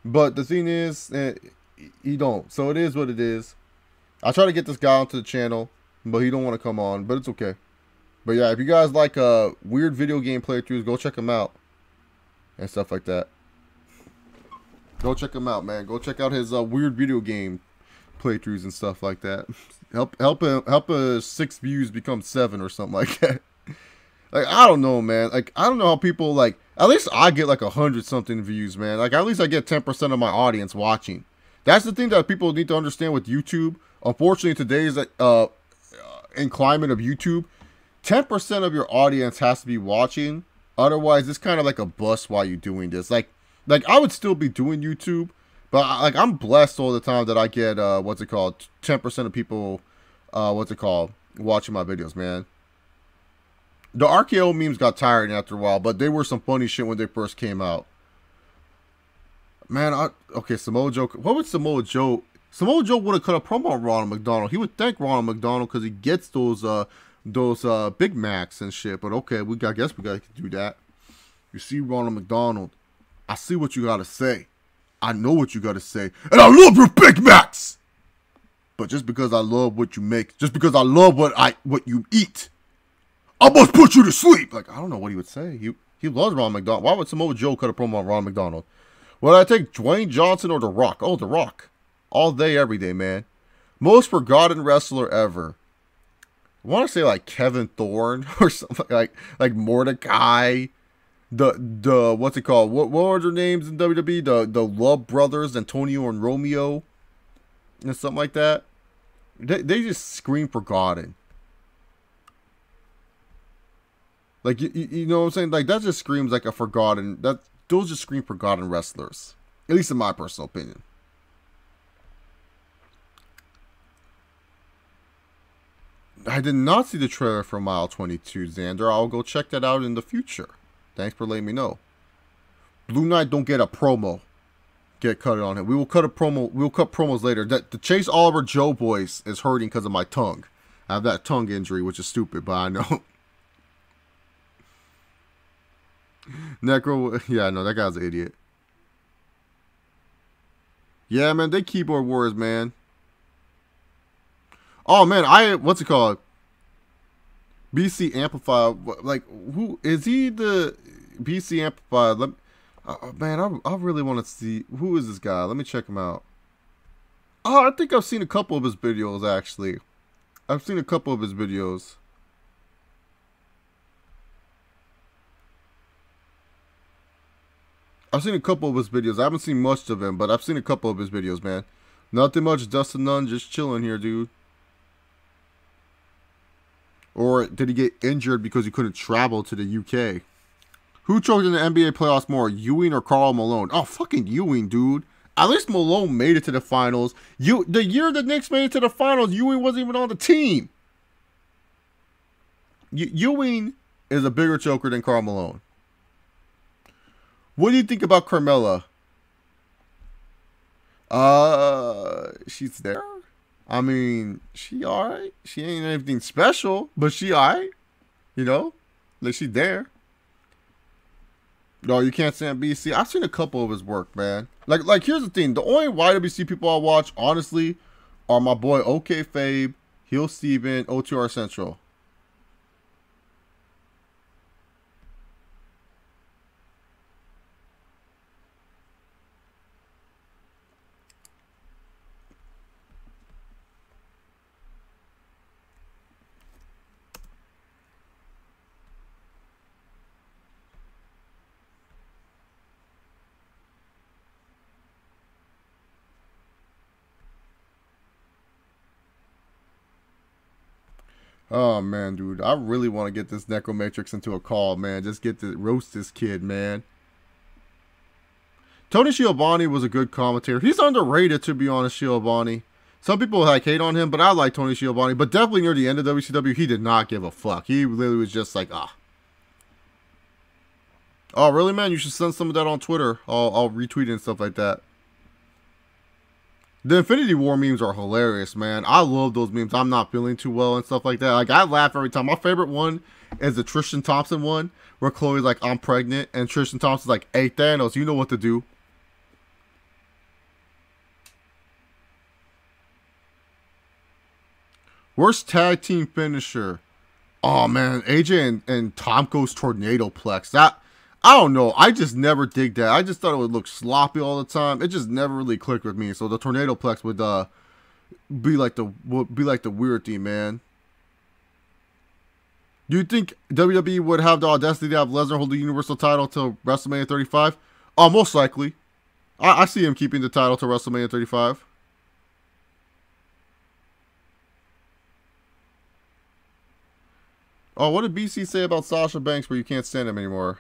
Speaker 1: But the thing is, he don't. So it is what it is. I try to get this guy onto the channel, but he don't want to come on. But it's okay. But yeah, if you guys like weird video game playthroughs, go check him out and stuff like that. Go check him out, man. Go check out his weird video game playthroughs and stuff like that. Help 6 views become 7 or something like that. Like, I don't know, man. Like, I don't know how people, like, at least I get like 100 something views, man. Like, at least I get 10% of my audience watching. That's the thing that people need to understand with YouTube. Unfortunately, today's in climate of YouTube, 10% of your audience has to be watching. Otherwise, it's kind of like a bust while you're doing this. Like I would still be doing YouTube, but like I'm blessed all the time that I get 10% of people watching my videos, man. The RKO memes got tired after a while, but they were some funny shit when they first came out. Man, okay, Samoa Joe. What would Samoa Joe? Samoa Joe would have cut a promo on Ronald McDonald. He would thank Ronald McDonald because he gets those Big Macs and shit. But okay, I guess we gotta do that. You see, Ronald McDonald, I see what you gotta say. I know what you gotta say, and I love your Big Macs. But just because I love what you make, just because I love what you eat, I must put you to sleep. Like, I don't know what he would say. He loves Ronald McDonald. Why would Samoa Joe cut a promo on Ronald McDonald? Would I take Dwayne Johnson or The Rock? Oh, The Rock. All day, every day, man. Most forgotten wrestler ever. I want to say like Kevin Thorne or something like Mordecai. The what's it called? What were their names in WWE? The Love Brothers, Antonio and Romeo, and something like that. They just scream forgotten. Like you know what I'm saying? Like that just screams like a forgotten. Those just scream forgotten wrestlers. At least in my personal opinion. I did not see the trailer for Mile 22, Xander. I'll go check that out in the future. Thanks for letting me know. Blue Knight don't get a promo. get cut on him. We will cut a promo. We will cut promos later. The Chase Oliver Joe voice is hurting because of my tongue. I have that tongue injury, which is stupid, but I know. Necro, yeah, no, that guy's an idiot. Yeah, man, they keyboard warriors, man. Oh man, what's it called? BC Amplified. Like, who is he? The BC Amplified. Man, I really want to see who is this guy. Let me check him out. Oh, I think I've seen a couple of his videos actually. I've seen a couple of his videos. I've seen a couple of his videos. I haven't seen much of him, but I've seen a couple of his videos, man. Nothing much, Dustin Nunn, just chilling here, dude. Or did he get injured because he couldn't travel to the UK? Who choked in the NBA playoffs more, Ewing or Karl Malone? Oh, fucking Ewing, dude. At least Malone made it to the finals. The year the Knicks made it to the finals, Ewing wasn't even on the team. Ewing is a bigger choker than Karl Malone. What do you think about Carmella? She's there. I mean, she alright. She ain't anything special, but she alright. You know? Like, she's there. No, you can't stand BC. I've seen a couple of his work, man. Like here's the thing. The only YWC people I watch, honestly, are my boy OK Fabe, Heel Steven, OTR Central. Oh, man, dude. I really want to get this Necromatrix into a call, man. Just get to roast this kid, man. Tony Schiavone was a good commentator. He's underrated, to be honest, Schiavone. Some people like hate on him, but I like Tony Schiavone. But definitely near the end of WCW, he did not give a fuck. He literally was just like, ah. Oh, really, man? You should send some of that on Twitter. I'll retweet it and stuff like that. The Infinity War memes are hilarious, man. I love those memes. I'm not feeling too well and stuff like that. Like, I laugh every time. My favorite one is the Tristan Thompson one, where Chloe's like, I'm pregnant, and Tristan Thompson's like, hey, Thanos, you know what to do. Worst tag team finisher. Oh, man. AJ and Tomko's Tornado Plex. That, I don't know. I just never dig that. I just thought it would look sloppy all the time. It just never really clicked with me. So the Tornado Plex would be like the weird thing, man. Do you think WWE would have the audacity to have Lesnar hold the Universal title till WrestleMania 35? Oh, most likely. I see him keeping the title till WrestleMania 35. Oh, what did BC say about Sasha Banks where you can't stand him anymore?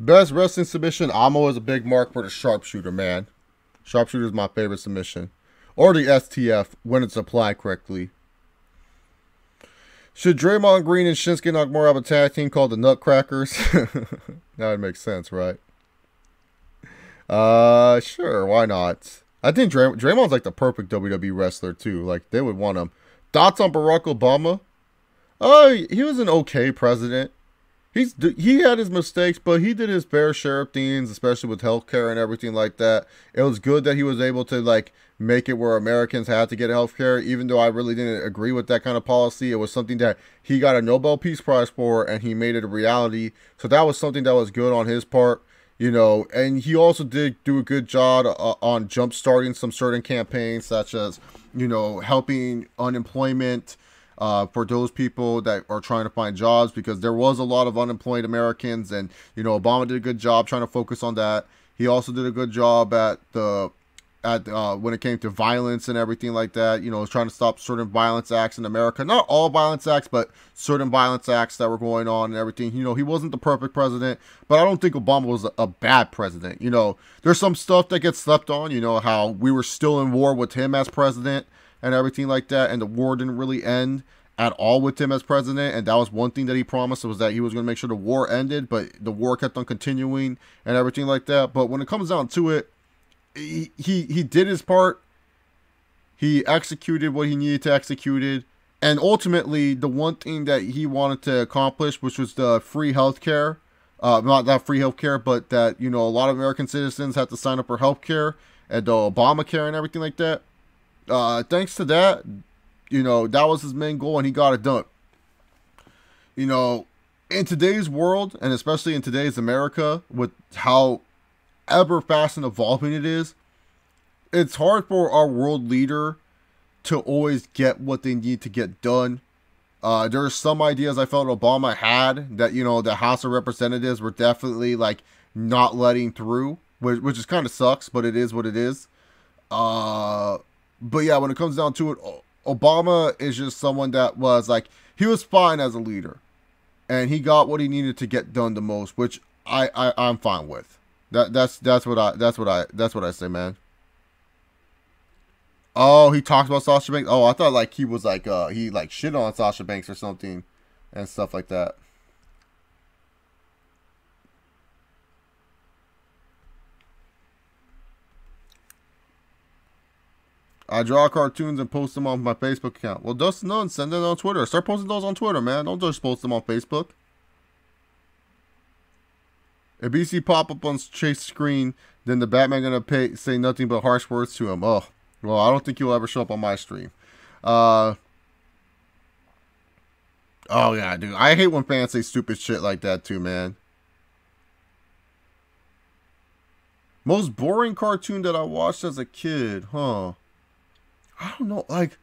Speaker 1: Best wrestling submission. I'm always a big mark for the sharpshooter, man. Sharpshooter is my favorite submission. Or the STF when it's applied correctly. Should Draymond Green and Shinsuke Nakamura have a tag team called the Nutcrackers? That would make sense, right? Sure, why not? I think Draymond's like the perfect WWE wrestler too. Like they would want him. Thoughts on Barack Obama? Oh, he was an okay president. He had his mistakes, but he did his fair share of things, especially with healthcare and everything like that. It was good that he was able to like make it where Americans had to get healthcare, even though I really didn't agree with that kind of policy. It was something that he got a Nobel Peace Prize for, and he made it a reality. So that was something that was good on his part, you know. And he also did do a good job on jump-starting some certain campaigns, such as, you know, helping unemployment. For those people that are trying to find jobs, because there was a lot of unemployed Americans, and you know Obama did a good job trying to focus on that. He also did a good job at when it came to violence and everything like that. You know, trying to stop certain violence acts in America. Not all violence acts, but certain violence acts that were going on and everything. You know, he wasn't the perfect president, but I don't think Obama was a bad president. You know, there's some stuff that gets slept on. You know, how we were still in war with him as president and everything like that, and the war didn't really end at all with him as president, and that was one thing that he promised, was that he was going to make sure the war ended, but the war kept on continuing and everything like that. But when it comes down to it, he did his part. He executed what he needed to execute it, and ultimately the one thing that he wanted to accomplish, which was the free healthcare, not that free healthcare, but that, you know, a lot of American citizens had to sign up for healthcare and the Obamacare and everything like that. Thanks to that, you know, that was his main goal, and he got it done. You know, in today's world, and especially in today's America, with how ever fast and evolving it is, it's hard for our world leader to always get what they need to get done. There are some ideas I felt Obama had that, you know, the House of Representatives were definitely like not letting through, which is kind of sucks, but it is what it is. But yeah, when it comes down to it, Obama is just someone that was like, he was fine as a leader, and he got what he needed to get done the most, which I'm fine with. That's what I say, man. Oh, he talks about Sasha Banks. Oh, I thought like he was like he like shit on Sasha Banks or something and stuff like that. I draw cartoons and post them on my Facebook account. Well, Dustin Nunn, send them on Twitter. Start posting those on Twitter, man. Don't just post them on Facebook. If BC pop up on Chase's screen, then the Batman gonna say nothing but harsh words to him. Oh, well, I don't think he'll ever show up on my stream. Oh yeah, dude. I hate when fans say stupid shit like that too, man. Most boring cartoon that I watched as a kid, huh? I don't know, like,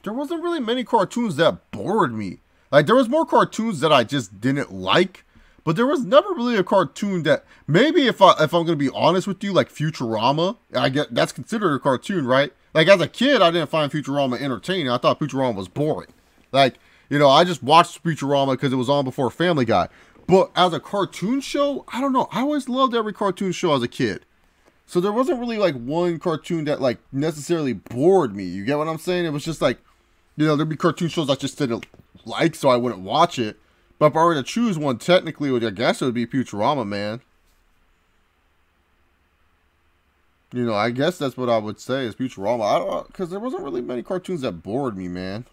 Speaker 1: there wasn't really many cartoons that bored me. Like, there was more cartoons that I just didn't like, but there was never really a cartoon that, maybe if I'm gonna be honest with you, like Futurama, I get that's considered a cartoon, right? Like, as a kid, I didn't find Futurama entertaining. I thought Futurama was boring. Like, you know, I just watched Futurama because it was on before Family Guy. But as a cartoon show, I don't know. I always loved every cartoon show as a kid. So there wasn't really like one cartoon that like necessarily bored me. You get what I'm saying? It was just like, you know, there'd be cartoon shows I just didn't like, so I wouldn't watch it. But if I were to choose one, technically, I guess it would be Futurama, man. You know, I guess that's what I would say is Futurama. I don't, because there wasn't really many cartoons that bored me, man.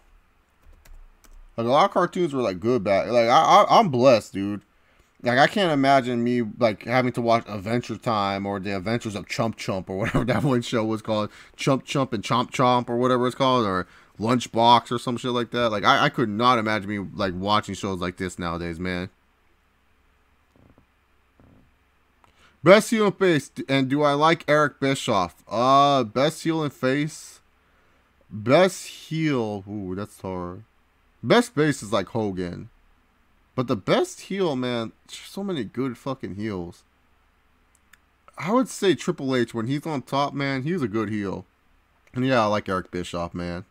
Speaker 1: Like, a lot of cartoons were like good, bad. Like, I'm blessed, dude. Like, I can't imagine me, like, having to watch Adventure Time or The Adventures of Chump Chump or whatever that one show was called. Chump Chump and Chomp Chomp or whatever it's called. Or Lunchbox or some shit like that. Like, I could not imagine me, like, watching shows like this nowadays, man. Best heel and face. And do I like Eric Bischoff? Best heel and face. Best heel. Ooh, that's hard. Best face is like Hogan. But the best heel, man, so many good fucking heels. I would say Triple H, when he's on top, man, he's a good heel. And yeah, I like Eric Bischoff, man.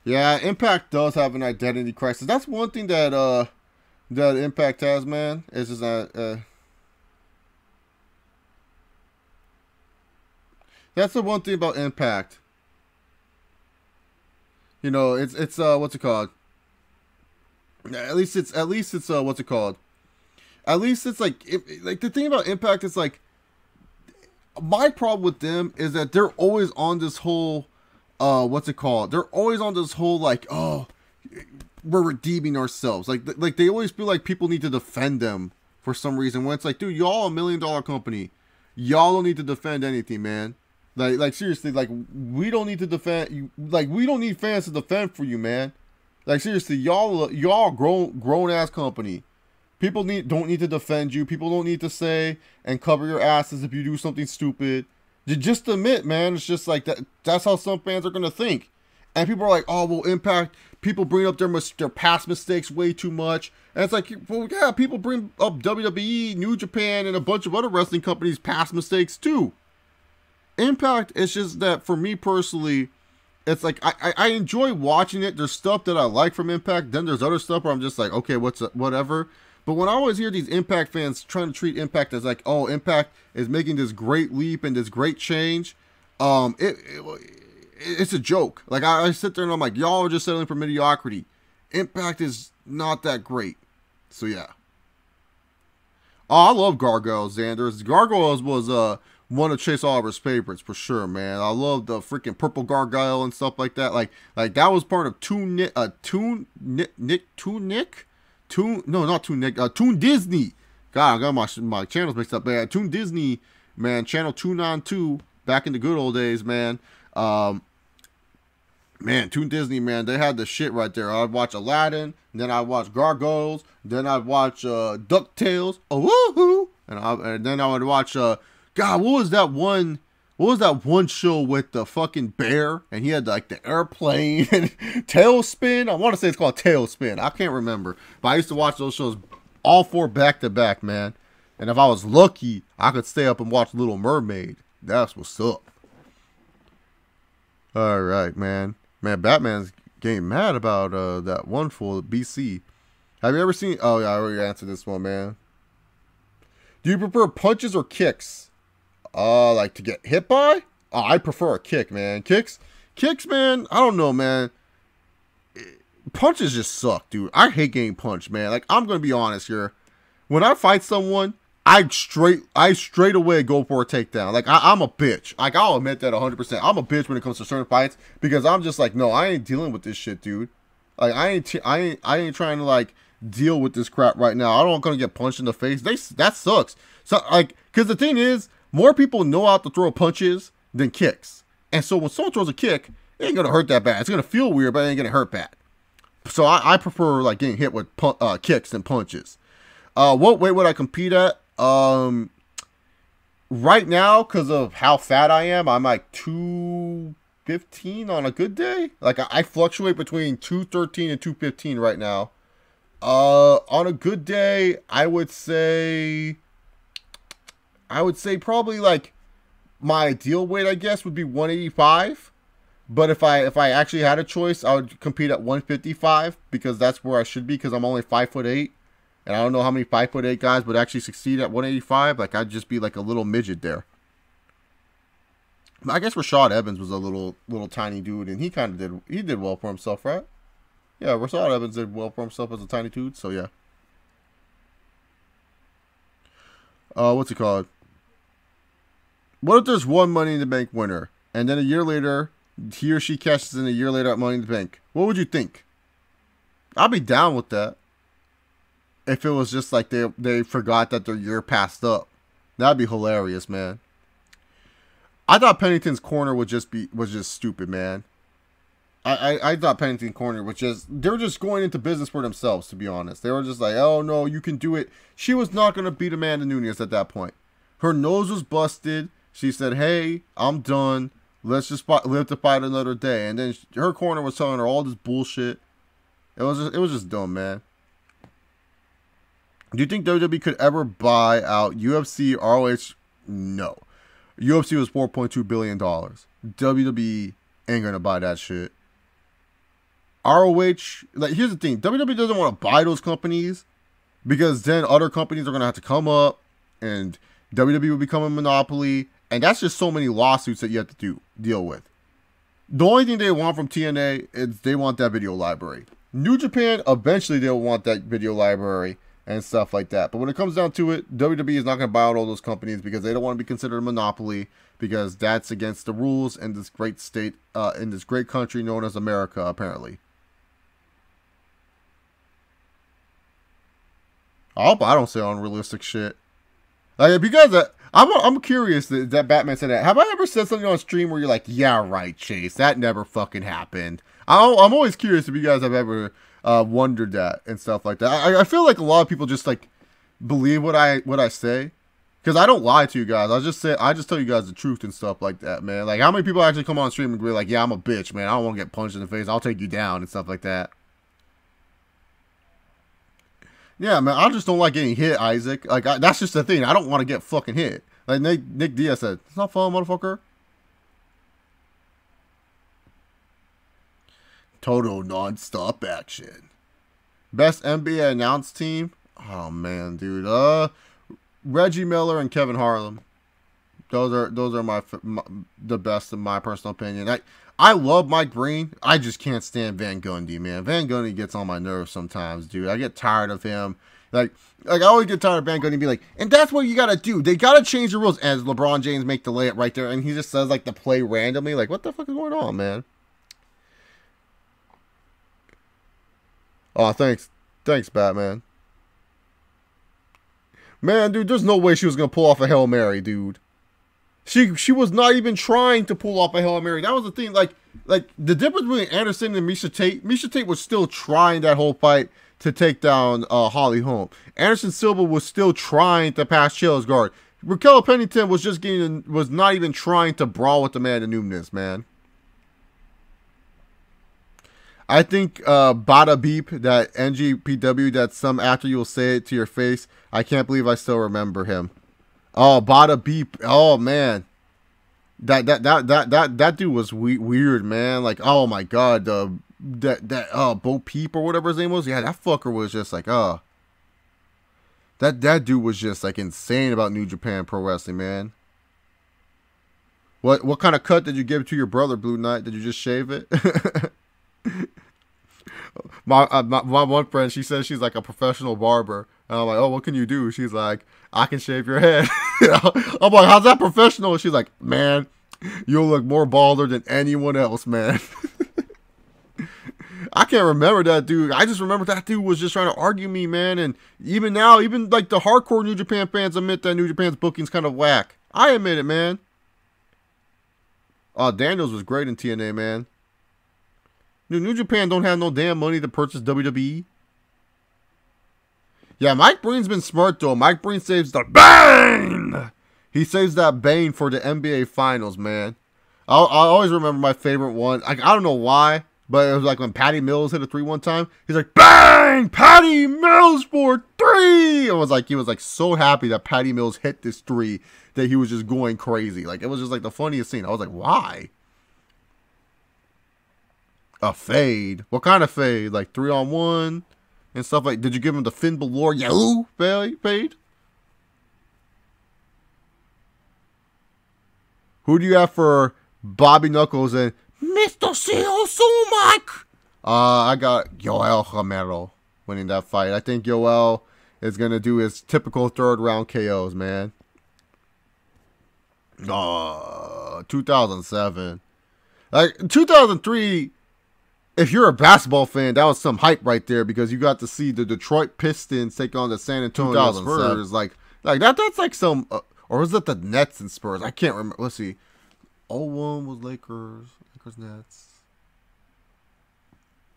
Speaker 1: Yeah, Impact does have an identity crisis. That's one thing that that Impact has, man. Is just that that's the one thing about Impact. You know, it's what's it called? At least it's what's it called? At least it's like like the thing about Impact is like my problem with them is that they're always on this whole what's it called? They're always on this whole like, oh, we're redeeming ourselves. Like they always feel like people need to defend them for some reason. When it's like, dude, y'all $1 million company. Y'all don't need to defend anything, man. Like seriously, like we don't need to defend you. Like we don't need fans to defend for you, man. Like seriously, y'all grown ass company. People don't need to defend you. People don't need to say and cover your asses if you do something stupid. Just admit, man. It's just like that. That's how some fans are gonna think. And people are like, oh, well, Impact. People bring up their past mistakes way too much. And it's like, well, yeah, people bring up WWE, New Japan, and a bunch of other wrestling companies' past mistakes too. Impact, it's just that for me personally, it's like I enjoy watching it. There's stuff that I like from Impact. Then there's other stuff where I'm just like, okay, whatever. But when I always hear these Impact fans trying to treat Impact as like, oh, Impact is making this great leap and this great change, it's a joke. Like I sit there and I'm like, y'all are just settling for mediocrity. Impact is not that great. So yeah. Oh, I love Gargoyles, Xander. Gargoyles was one of Chase Oliver's favorites for sure, man. I love the freaking purple gargoyle and stuff like that. Like that was part of Toon Disney. God, I got my channels mixed up, man. Toon Disney, man, channel 292 back in the good old days, man. Man, Toon Disney, man, they had the shit right there. I'd watch Aladdin, then I'd watch Gargoyles, then I'd watch DuckTales, oh woohoo, and then I would watch God, what was that one show with the fucking bear and he had like the airplane and Tailspin? I want to say it's called Tailspin. I can't remember, but I used to watch those shows all four back to back, man. And if I was lucky, I could stay up and watch Little Mermaid. That's what's up. All right, man. Man, Batman's getting mad about that one for BC. Have you ever seen... Oh, yeah, I already answered this one, man. Do you prefer punches or kicks? Like to get hit by? Oh, I prefer a kick, man. Kicks, man, I don't know, man. Punches just suck, dude. I hate getting punched, man. Like, I'm going to be honest here. When I fight someone... I straight away go for a takedown. Like I'm a bitch. Like I'll admit that 100%. I'm a bitch when it comes to certain fights because I'm just like, no, I ain't dealing with this shit, dude. Like I ain't trying to like deal with this crap right now. I don't gonna get punched in the face. That sucks. So like, cause the thing is, more people know how to throw punches than kicks. And so when someone throws a kick, it ain't gonna hurt that bad. It's gonna feel weird, but it ain't gonna hurt bad. So I prefer like getting hit with kicks than punches. What weight would I compete at? Right now, because of how fat I am, I'm like 215 on a good day. Like I fluctuate between 213 and 215 right now. On a good day, I would say probably like my ideal weight, I guess, would be 185. But if I actually had a choice, I would compete at 155 because that's where I should be because I'm only 5'8". And I don't know how many 5'8" guys would actually succeed at 185. Like, I'd just be like a little midget there. I guess Rashad Evans was a little tiny dude, and he kind of did well for himself, right? Yeah, Rashad Evans did well for himself as a tiny dude, so yeah. What's it called? What if there's one Money in the Bank winner, and then a year later, he or she cashes in a year later at Money in the Bank? What would you think? I'd be down with that. If it was just like they forgot that their year passed up. That'd be hilarious, man. I thought Pennington's Corner was just stupid, man. I thought Pennington Corner was they were just going into business for themselves, to be honest. They were just like, oh no, you can do it. She was not going to beat Amanda Nunes at that point. Her nose was busted. She said, hey, I'm done. Let's just live to fight another day. And then her corner was telling her all this bullshit. It was just dumb, man. Do you think WWE could ever buy out UFC, ROH? No. UFC was $4.2 billion. WWE ain't going to buy that shit. ROH, like, here's the thing. WWE doesn't want to buy those companies because then other companies are going to have to come up and WWE will become a monopoly. And that's just so many lawsuits that you have to deal with. The only thing they want from TNA is they want that video library. New Japan, eventually they'll want that video library and stuff like that. But when it comes down to it, WWE is not going to buy out all those companies because they don't want to be considered a monopoly, because that's against the rules in this great state, in this great country known as America, apparently. I hope I don't say unrealistic shit. Like, because I'm curious that Batman said that. Have I ever said something on stream where you're like, yeah, right, Chase, that never fucking happened? I'm always curious if you guys have ever wondered that and stuff like that. I feel like a lot of people just like believe what I say, because I don't lie to you guys. I just tell you guys the truth and stuff like that, man. Like, how many people actually come on stream and be like, yeah, I'm a bitch, man, I don't want to get punched in the face, I'll take you down and stuff like that. Yeah, man, I just don't like getting hit, Isaac. Like, that's just the thing. I don't want to get fucking hit. Like Nick Diaz said, it's not fun, motherfucker. Total non-stop action. Best NBA announced team? Oh, man, dude. Reggie Miller and Kevin Harlan. Those are the best in my personal opinion. I love Mike Breen. I just can't stand Van Gundy, man. Van Gundy gets on my nerves sometimes, dude. I get tired of him. Like I always get tired of Van Gundy being like, and that's what you gotta do. They gotta change the rules. As LeBron James make the layup right there, and he just says like the play randomly. Like, what the fuck is going on, man? Oh, thanks, Batman. Man, dude, there's no way she was gonna pull off a Hail Mary, dude. She was not even trying to pull off a Hail Mary. That was the thing. Like the difference between Anderson and Miesha Tate. Miesha Tate was still trying that whole fight to take down Holly Holm. Anderson Silva was still trying to pass Chael's guard. Raquel Pennington was not even trying to brawl with Amanda Nunes, man. I think Bada Beep, that NGPW, that some after you'll say it to your face. I can't believe I still remember him. Oh, Bada Beep. Oh, man. That dude was weird, man. Like, oh my god, Bo Peep or whatever his name was. Yeah, that fucker was just like, that dude was just like insane about New Japan Pro Wrestling, man. What kind of cut did you give to your brother, Blue Knight? Did you just shave it? my one friend, she says she's like a professional barber. And I'm like, oh, what can you do? She's like, I can shave your head. I'm like, how's that professional? She's like, man, you'll look more balder than anyone else, man. I can't remember that dude. I just remember that dude was just trying to argue me, man. And even now, even like the hardcore New Japan fans admit that New Japan's booking's kind of whack. I admit it, man. Daniels was great in TNA, man. New Japan don't have no damn money to purchase WWE. Yeah, Mike Breen's been smart, though. Mike Breen saves the Bane! He saves that Bane for the NBA Finals, man. I always remember my favorite one. Like, I don't know why, but it was like when Patty Mills hit a 3 one time. He's like, bang! Patty Mills for 3! He was like so happy that Patty Mills hit this 3 that he was just going crazy. Like, it was just like the funniest scene. I was like, why? A fade? What kind of fade? Like 3-on-1? And stuff like, did you give him the Finn Balor Yahoo fade? Who do you have for Bobby Knuckles and Mr. CO Sumac? I got Yoel Romero winning that fight. I think Yoel is going to do his typical 3rd round KOs, man. 2007. Like, 2003... if you're a basketball fan, that was some hype right there, because you got to see the Detroit Pistons take on the San Antonio Spurs. Like that's like some, or was it the Nets and Spurs? I can't remember. Let's see. 01 was Lakers Nets.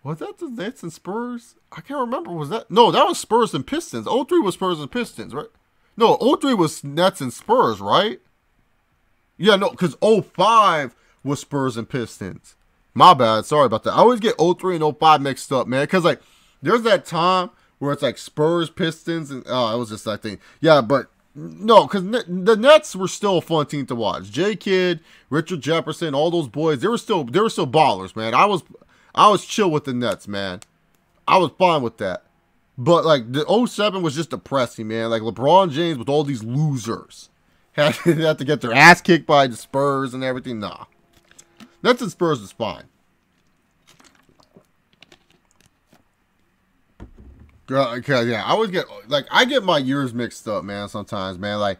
Speaker 1: Was that the Nets and Spurs? I can't remember. Was that? No, that was Spurs and Pistons. 03 was Spurs and Pistons, right? No, 03 was Nets and Spurs, right? Yeah, no, because 05 was Spurs and Pistons. My bad. Sorry about that. I always get 03 and 05 mixed up, man. Because, like, there's that time where it's, like, Spurs, Pistons, and, it was just that thing. Yeah, but, no, because the Nets were still a fun team to watch. J. Kidd, Richard Jefferson, all those boys, they were still ballers, man. I was chill with the Nets, man. I was fine with that. But, like, the 07 was just depressing, man. Like, LeBron James with all these losers had to get their ass kicked by the Spurs and everything. Nah. Nets and Spurs is fine. Cause yeah, I always get I get my years mixed up, man. Sometimes, man,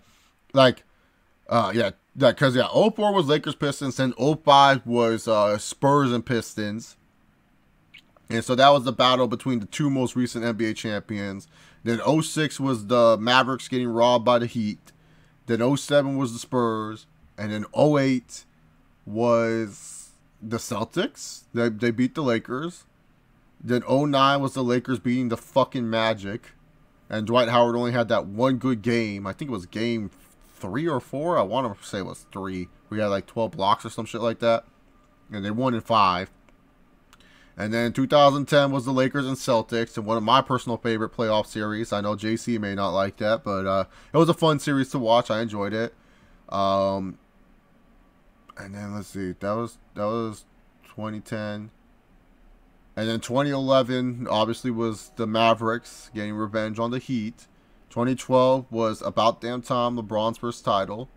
Speaker 1: yeah, cause yeah, '04 was Lakers Pistons, then '05 was Spurs and Pistons, and so that was the battle between the two most recent NBA champions. Then '06 was the Mavericks getting robbed by the Heat. Then '07 was the Spurs, and then '08 was the Celtics. They beat the Lakers. Then '09 was the Lakers beating the fucking Magic. And Dwight Howard only had that one good game. I think it was game 3 or 4. I want to say it was 3. We had like 12 blocks or some shit like that. And they won in 5. And then 2010 was the Lakers and Celtics. And one of my personal favorite playoff series. I know JC may not like that. But it was a fun series to watch. I enjoyed it. And then let's see. That was 2010. And then 2011, obviously, was the Mavericks getting revenge on the Heat. 2012 was about damn time LeBron's first title.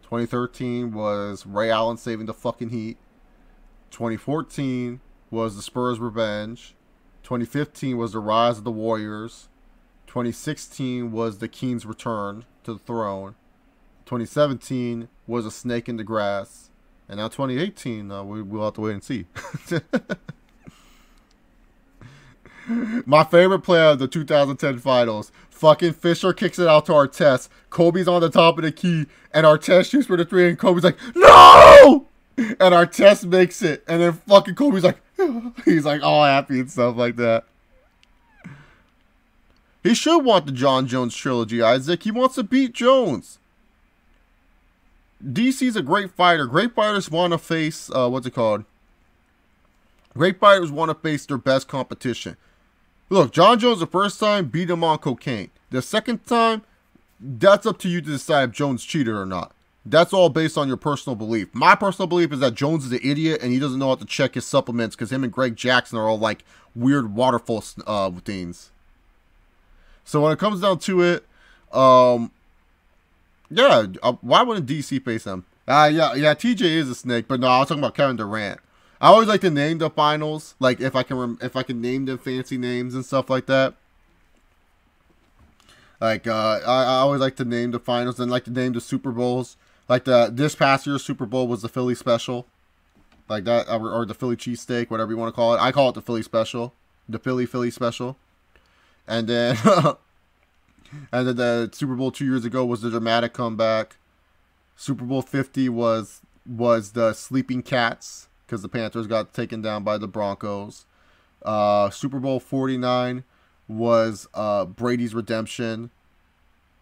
Speaker 1: 2013 was Ray Allen saving the fucking Heat. 2014 was the Spurs' revenge. 2015 was the rise of the Warriors. 2016 was the Kings' return to the throne. 2017 was a snake in the grass. And now 2018, we'll have to wait and see. My favorite player of the 2010 finals. Fucking Fisher kicks it out to Artest. Kobe's on the top of the key. And Artest shoots for the 3. And Kobe's like, no! And Artest makes it. And then fucking Kobe's like, he's like all happy and stuff like that. He should want the John Jones trilogy, Isaac. He wants to beat Jones. DC's a great fighter. Great fighters want to face, what's it called? Great fighters want to face their best competition. Look, John Jones the first time beat him on cocaine. The second time, that's up to you to decide if Jones cheated or not. That's all based on your personal belief. My personal belief is that Jones is an idiot and he doesn't know how to check his supplements because him and Greg Jackson are all like weird waterfall things. So when it comes down to it, yeah, why wouldn't DC face him? Yeah, TJ is a snake, but no, I was talking about Kevin Durant. I always like to name the finals, like if I can name them fancy names and stuff like that. Like I always like to name the finals and like to name the Super Bowls. Like this past year's Super Bowl was the Philly Special, like that, or the Philly cheesesteak, whatever you want to call it. I call it the Philly Special, the Philly Special. And then and then the Super Bowl 2 years ago was the dramatic comeback. Super Bowl 50 was the Sleeping Cats, because the Panthers got taken down by the Broncos. Super Bowl 49 was Brady's redemption.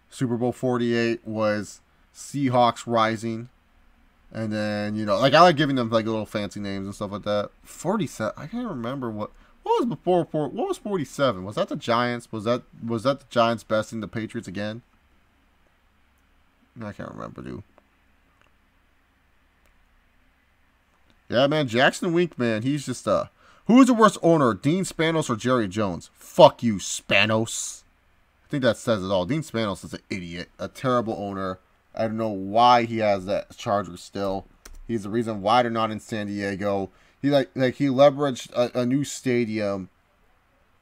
Speaker 1: Super Bowl 48 was Seahawks rising. And then, you know, like I like giving them like little fancy names and stuff like that. 47, I can't remember what was before. What was 47? Was that the Giants? Was that the Giants besting the Patriots again? I can't remember, dude. Yeah, man, Jackson Wink, man, he's just who's the worst owner, Dean Spanos or Jerry Jones? Fuck you, Spanos. I think that says it all. Dean Spanos is an idiot, a terrible owner. I don't know why he has that Charger still. He's the reason why they're not in San Diego. He he leveraged a new stadium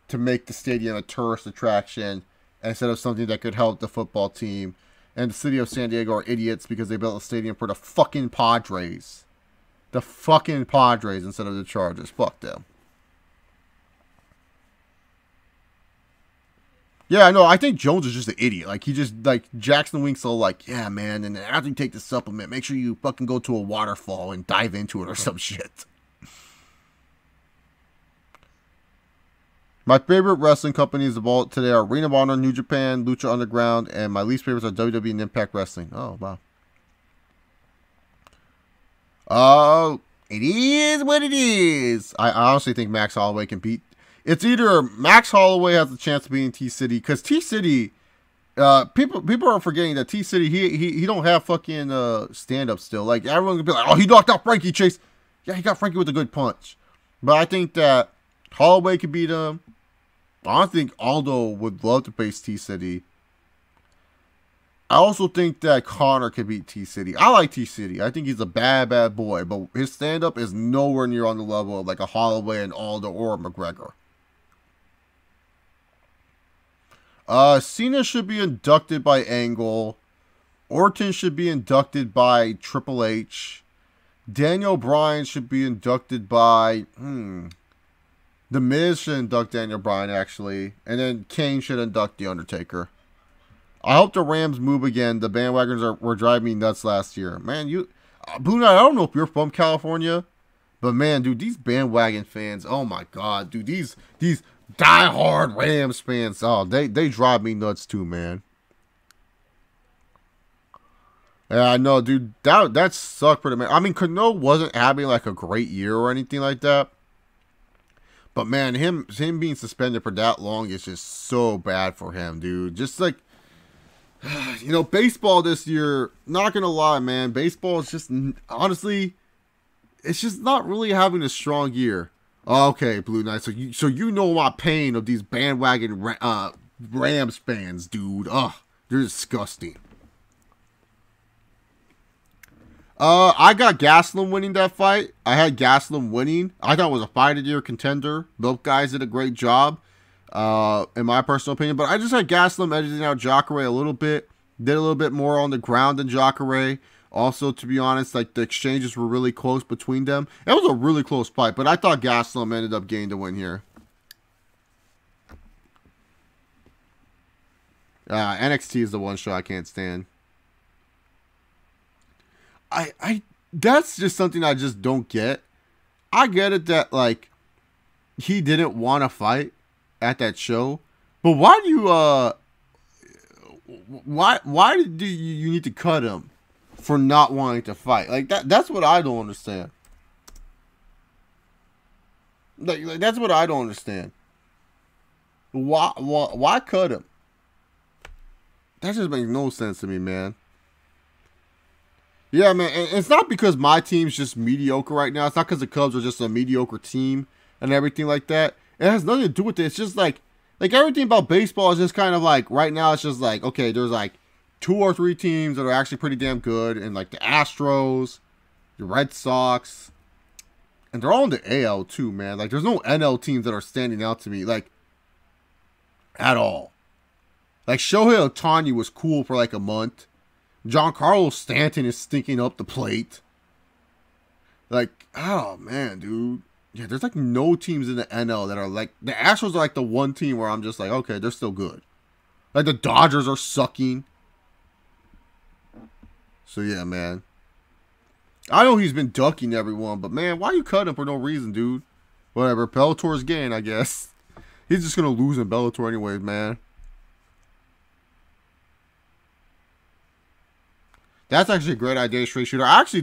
Speaker 1: to make the stadium a tourist attraction instead of something that could help the football team. And the city of San Diego are idiots because they built a stadium for the fucking Padres. The fucking Padres instead of the Chargers. Fuck them. Yeah, no, I think Jones is just an idiot. Like, he just, like, Jackson Wink's all like, yeah, man, and after you take the supplement, make sure you fucking go to a waterfall and dive into it or some shit. My favorite wrestling companies of all today are Ring of Honor, New Japan, Lucha Underground, and my least favorites are WWE and Impact Wrestling. Oh, wow. Oh, it is what it is. I honestly think Max Holloway can beat. It's either Max Holloway has a chance of beating T-City, because T-City, people are forgetting that T-City, he don't have fucking stand-up still. Like, everyone can be like, oh, he knocked out Frankie Chase. Yeah, he got Frankie with a good punch. But I think that Holloway could beat him. I think Aldo would love to face T-City. I also think that Connor could beat T-City. I like T-City. I think he's a bad, bad boy. But his stand-up is nowhere near on the level of like a Holloway and Aldo or McGregor. Cena should be inducted by Angle. Orton should be inducted by Triple H. Daniel Bryan should be inducted by... The Miz should induct Daniel Bryan, actually. And then Kane should induct The Undertaker. I hope the Rams move again. The bandwagons were driving me nuts last year. Man, Blue Knight, I don't know if you're from California, but man, dude, these bandwagon fans, oh my god, dude, these diehard Rams fans, oh, they drive me nuts too, man. Yeah, I know, dude, that sucked for the man. I mean, Cano wasn't having like a great year or anything like that. But man, him being suspended for that long is just so bad for him, dude. Just like, you know, baseball this year, not gonna lie, man, baseball is just, honestly, it's just not really having a strong year. Okay, Blue Knight, so you know my pain of these bandwagon Rams fans, dude. Ugh, they're disgusting. I got Gastelum winning that fight. I had Gastelum winning. I thought it was a fight of the year contender. Both guys did a great job, in my personal opinion. But I just had Gastelum editing out Jacare a little bit. Did a little bit more on the ground than Jacare. Also, to be honest, like the exchanges were really close between them. It was a really close fight, but I thought Gastelum ended up getting the win here. NXT is the one show I can't stand. That's just something I just don't get. I get it that, like, he didn't want to fight at that show, but why do you, why do you need to cut him for not wanting to fight? Like, that's what I don't understand. Like that's what I don't understand. Why cut him? That just makes no sense to me, man. Yeah, man, and it's not because my team's just mediocre right now. It's not because the Cubs are just a mediocre team and everything like that. It has nothing to do with it. It's just like everything about baseball is just kind of like, right now it's just like, okay, there's like 2 or 3 teams that are actually pretty damn good, and like the Astros, the Red Sox, and they're all in the AL too, man. Like, there's no NL teams that are standing out to me, like, at all. Like, Shohei Ohtani was cool for like a month. Giancarlo Stanton is stinking up the plate. Like, oh man, dude. Yeah, there's like no teams in the NL that are like, the Astros are like the one team where I'm just like, okay, they're still good. Like, the Dodgers are sucking. So yeah, man. I know he's been ducking everyone, but man, why you cut him for no reason, dude? Whatever, Bellator's gain, I guess. He's just gonna lose in Bellator anyways, man. That's actually a great idea, Straight Shooter. I actually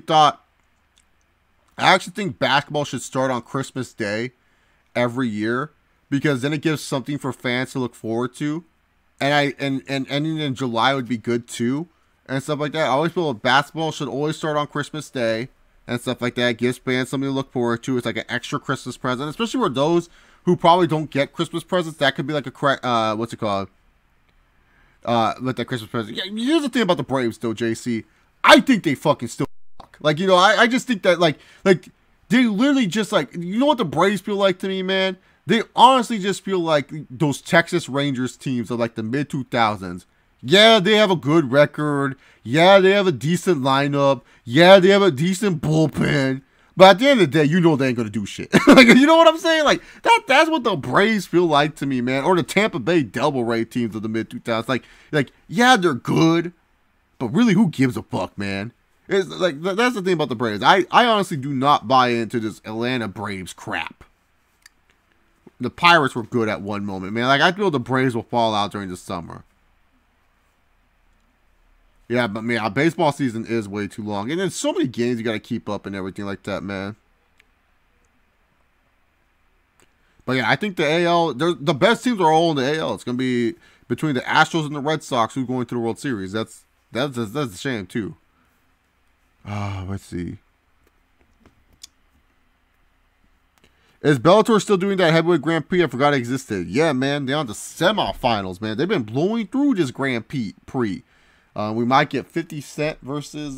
Speaker 1: think basketball should start on Christmas Day every year, because then it gives something for fans to look forward to. And ending in July would be good too, and stuff like that. I always feel like basketball should always start on Christmas Day and stuff like that. It gives fans something to look forward to. It's like an extra Christmas present, especially for those who probably don't get Christmas presents. That could be like a what's it called? With that Christmas present. Yeah, here's the thing about the Braves, though, JC. I think they fucking still suck. Like, you know, I just think that, like, they literally just, like, you know what the Braves feel like to me, man? They honestly just feel like those Texas Rangers teams of, like, the mid-2000s. Yeah, they have a good record. Yeah, they have a decent lineup. Yeah, they have a decent bullpen. But at the end of the day, you know they ain't going to do shit. Like, you know what I'm saying? Like, that's what the Braves feel like to me, man. Or the Tampa Bay Devil Ray teams of the mid-2000s. Like, yeah, they're good. But really, who gives a fuck, man? It's like, that's the thing about the Braves. I honestly do not buy into this Atlanta Braves crap. The Pirates were good at one moment, man. Like, I feel the Braves will fall out during the summer. Yeah, but man, baseball season is way too long. And there's so many games you got to keep up and everything like that, man. But yeah, I think the AL, the best teams are all in the AL. It's going to be between the Astros and the Red Sox who's going to the World Series. That's a shame, too. Let's see. Is Bellator still doing that heavyweight Grand Prix? I forgot it existed. Yeah, man. They're on the semifinals, man. They've been blowing through this Grand Prix. We might get 50 Cent versus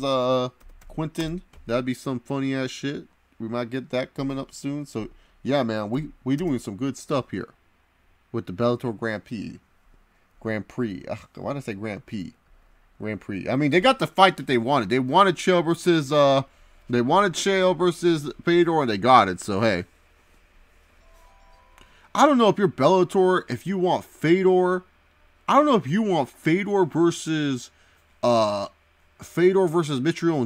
Speaker 1: Quentin. That'd be some funny ass shit. We might get that coming up soon. So, yeah, man. We doing some good stuff here with the Bellator Grand Prix. Grand Prix. Why did I say Grand Prix? Grand Prix. I mean, they got the fight that they wanted. They wanted Chael versus Fedor, and they got it. So hey, I don't know if you're Bellator, if you want Fedor. I don't know if you want Fedor versus Mitrione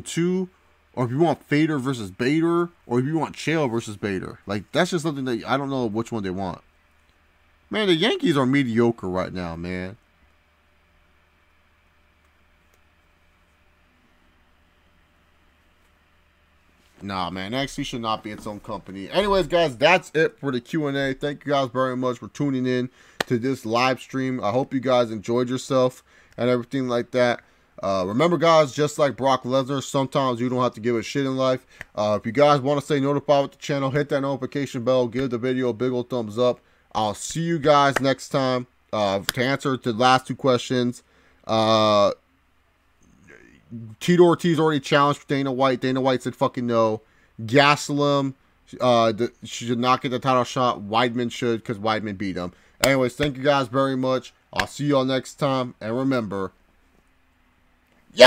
Speaker 1: 2, or if you want Fedor versus Bader, or if you want Chael versus Bader. Like, that's just something that I don't know which one they want. Man, the Yankees are mediocre right now, man. Nah, man, NXT should not be its own company. Anyways, guys, that's it for the Q&A. Thank you guys very much for tuning in to this live stream. I hope you guys enjoyed yourself and everything like that. Remember, guys, just like Brock Lesnar, sometimes you don't have to give a shit in life. If you guys want to stay notified with the channel, hit that notification bell. Give the video a big old thumbs up. I'll see you guys next time. To answer the last two questions, Tito Ortiz already challenged Dana White. Dana White said fucking no. Gastelum should not get the title shot. Weidman should, because Weidman beat him. Anyways, thank you guys very much. I'll see you all next time. And remember, yo!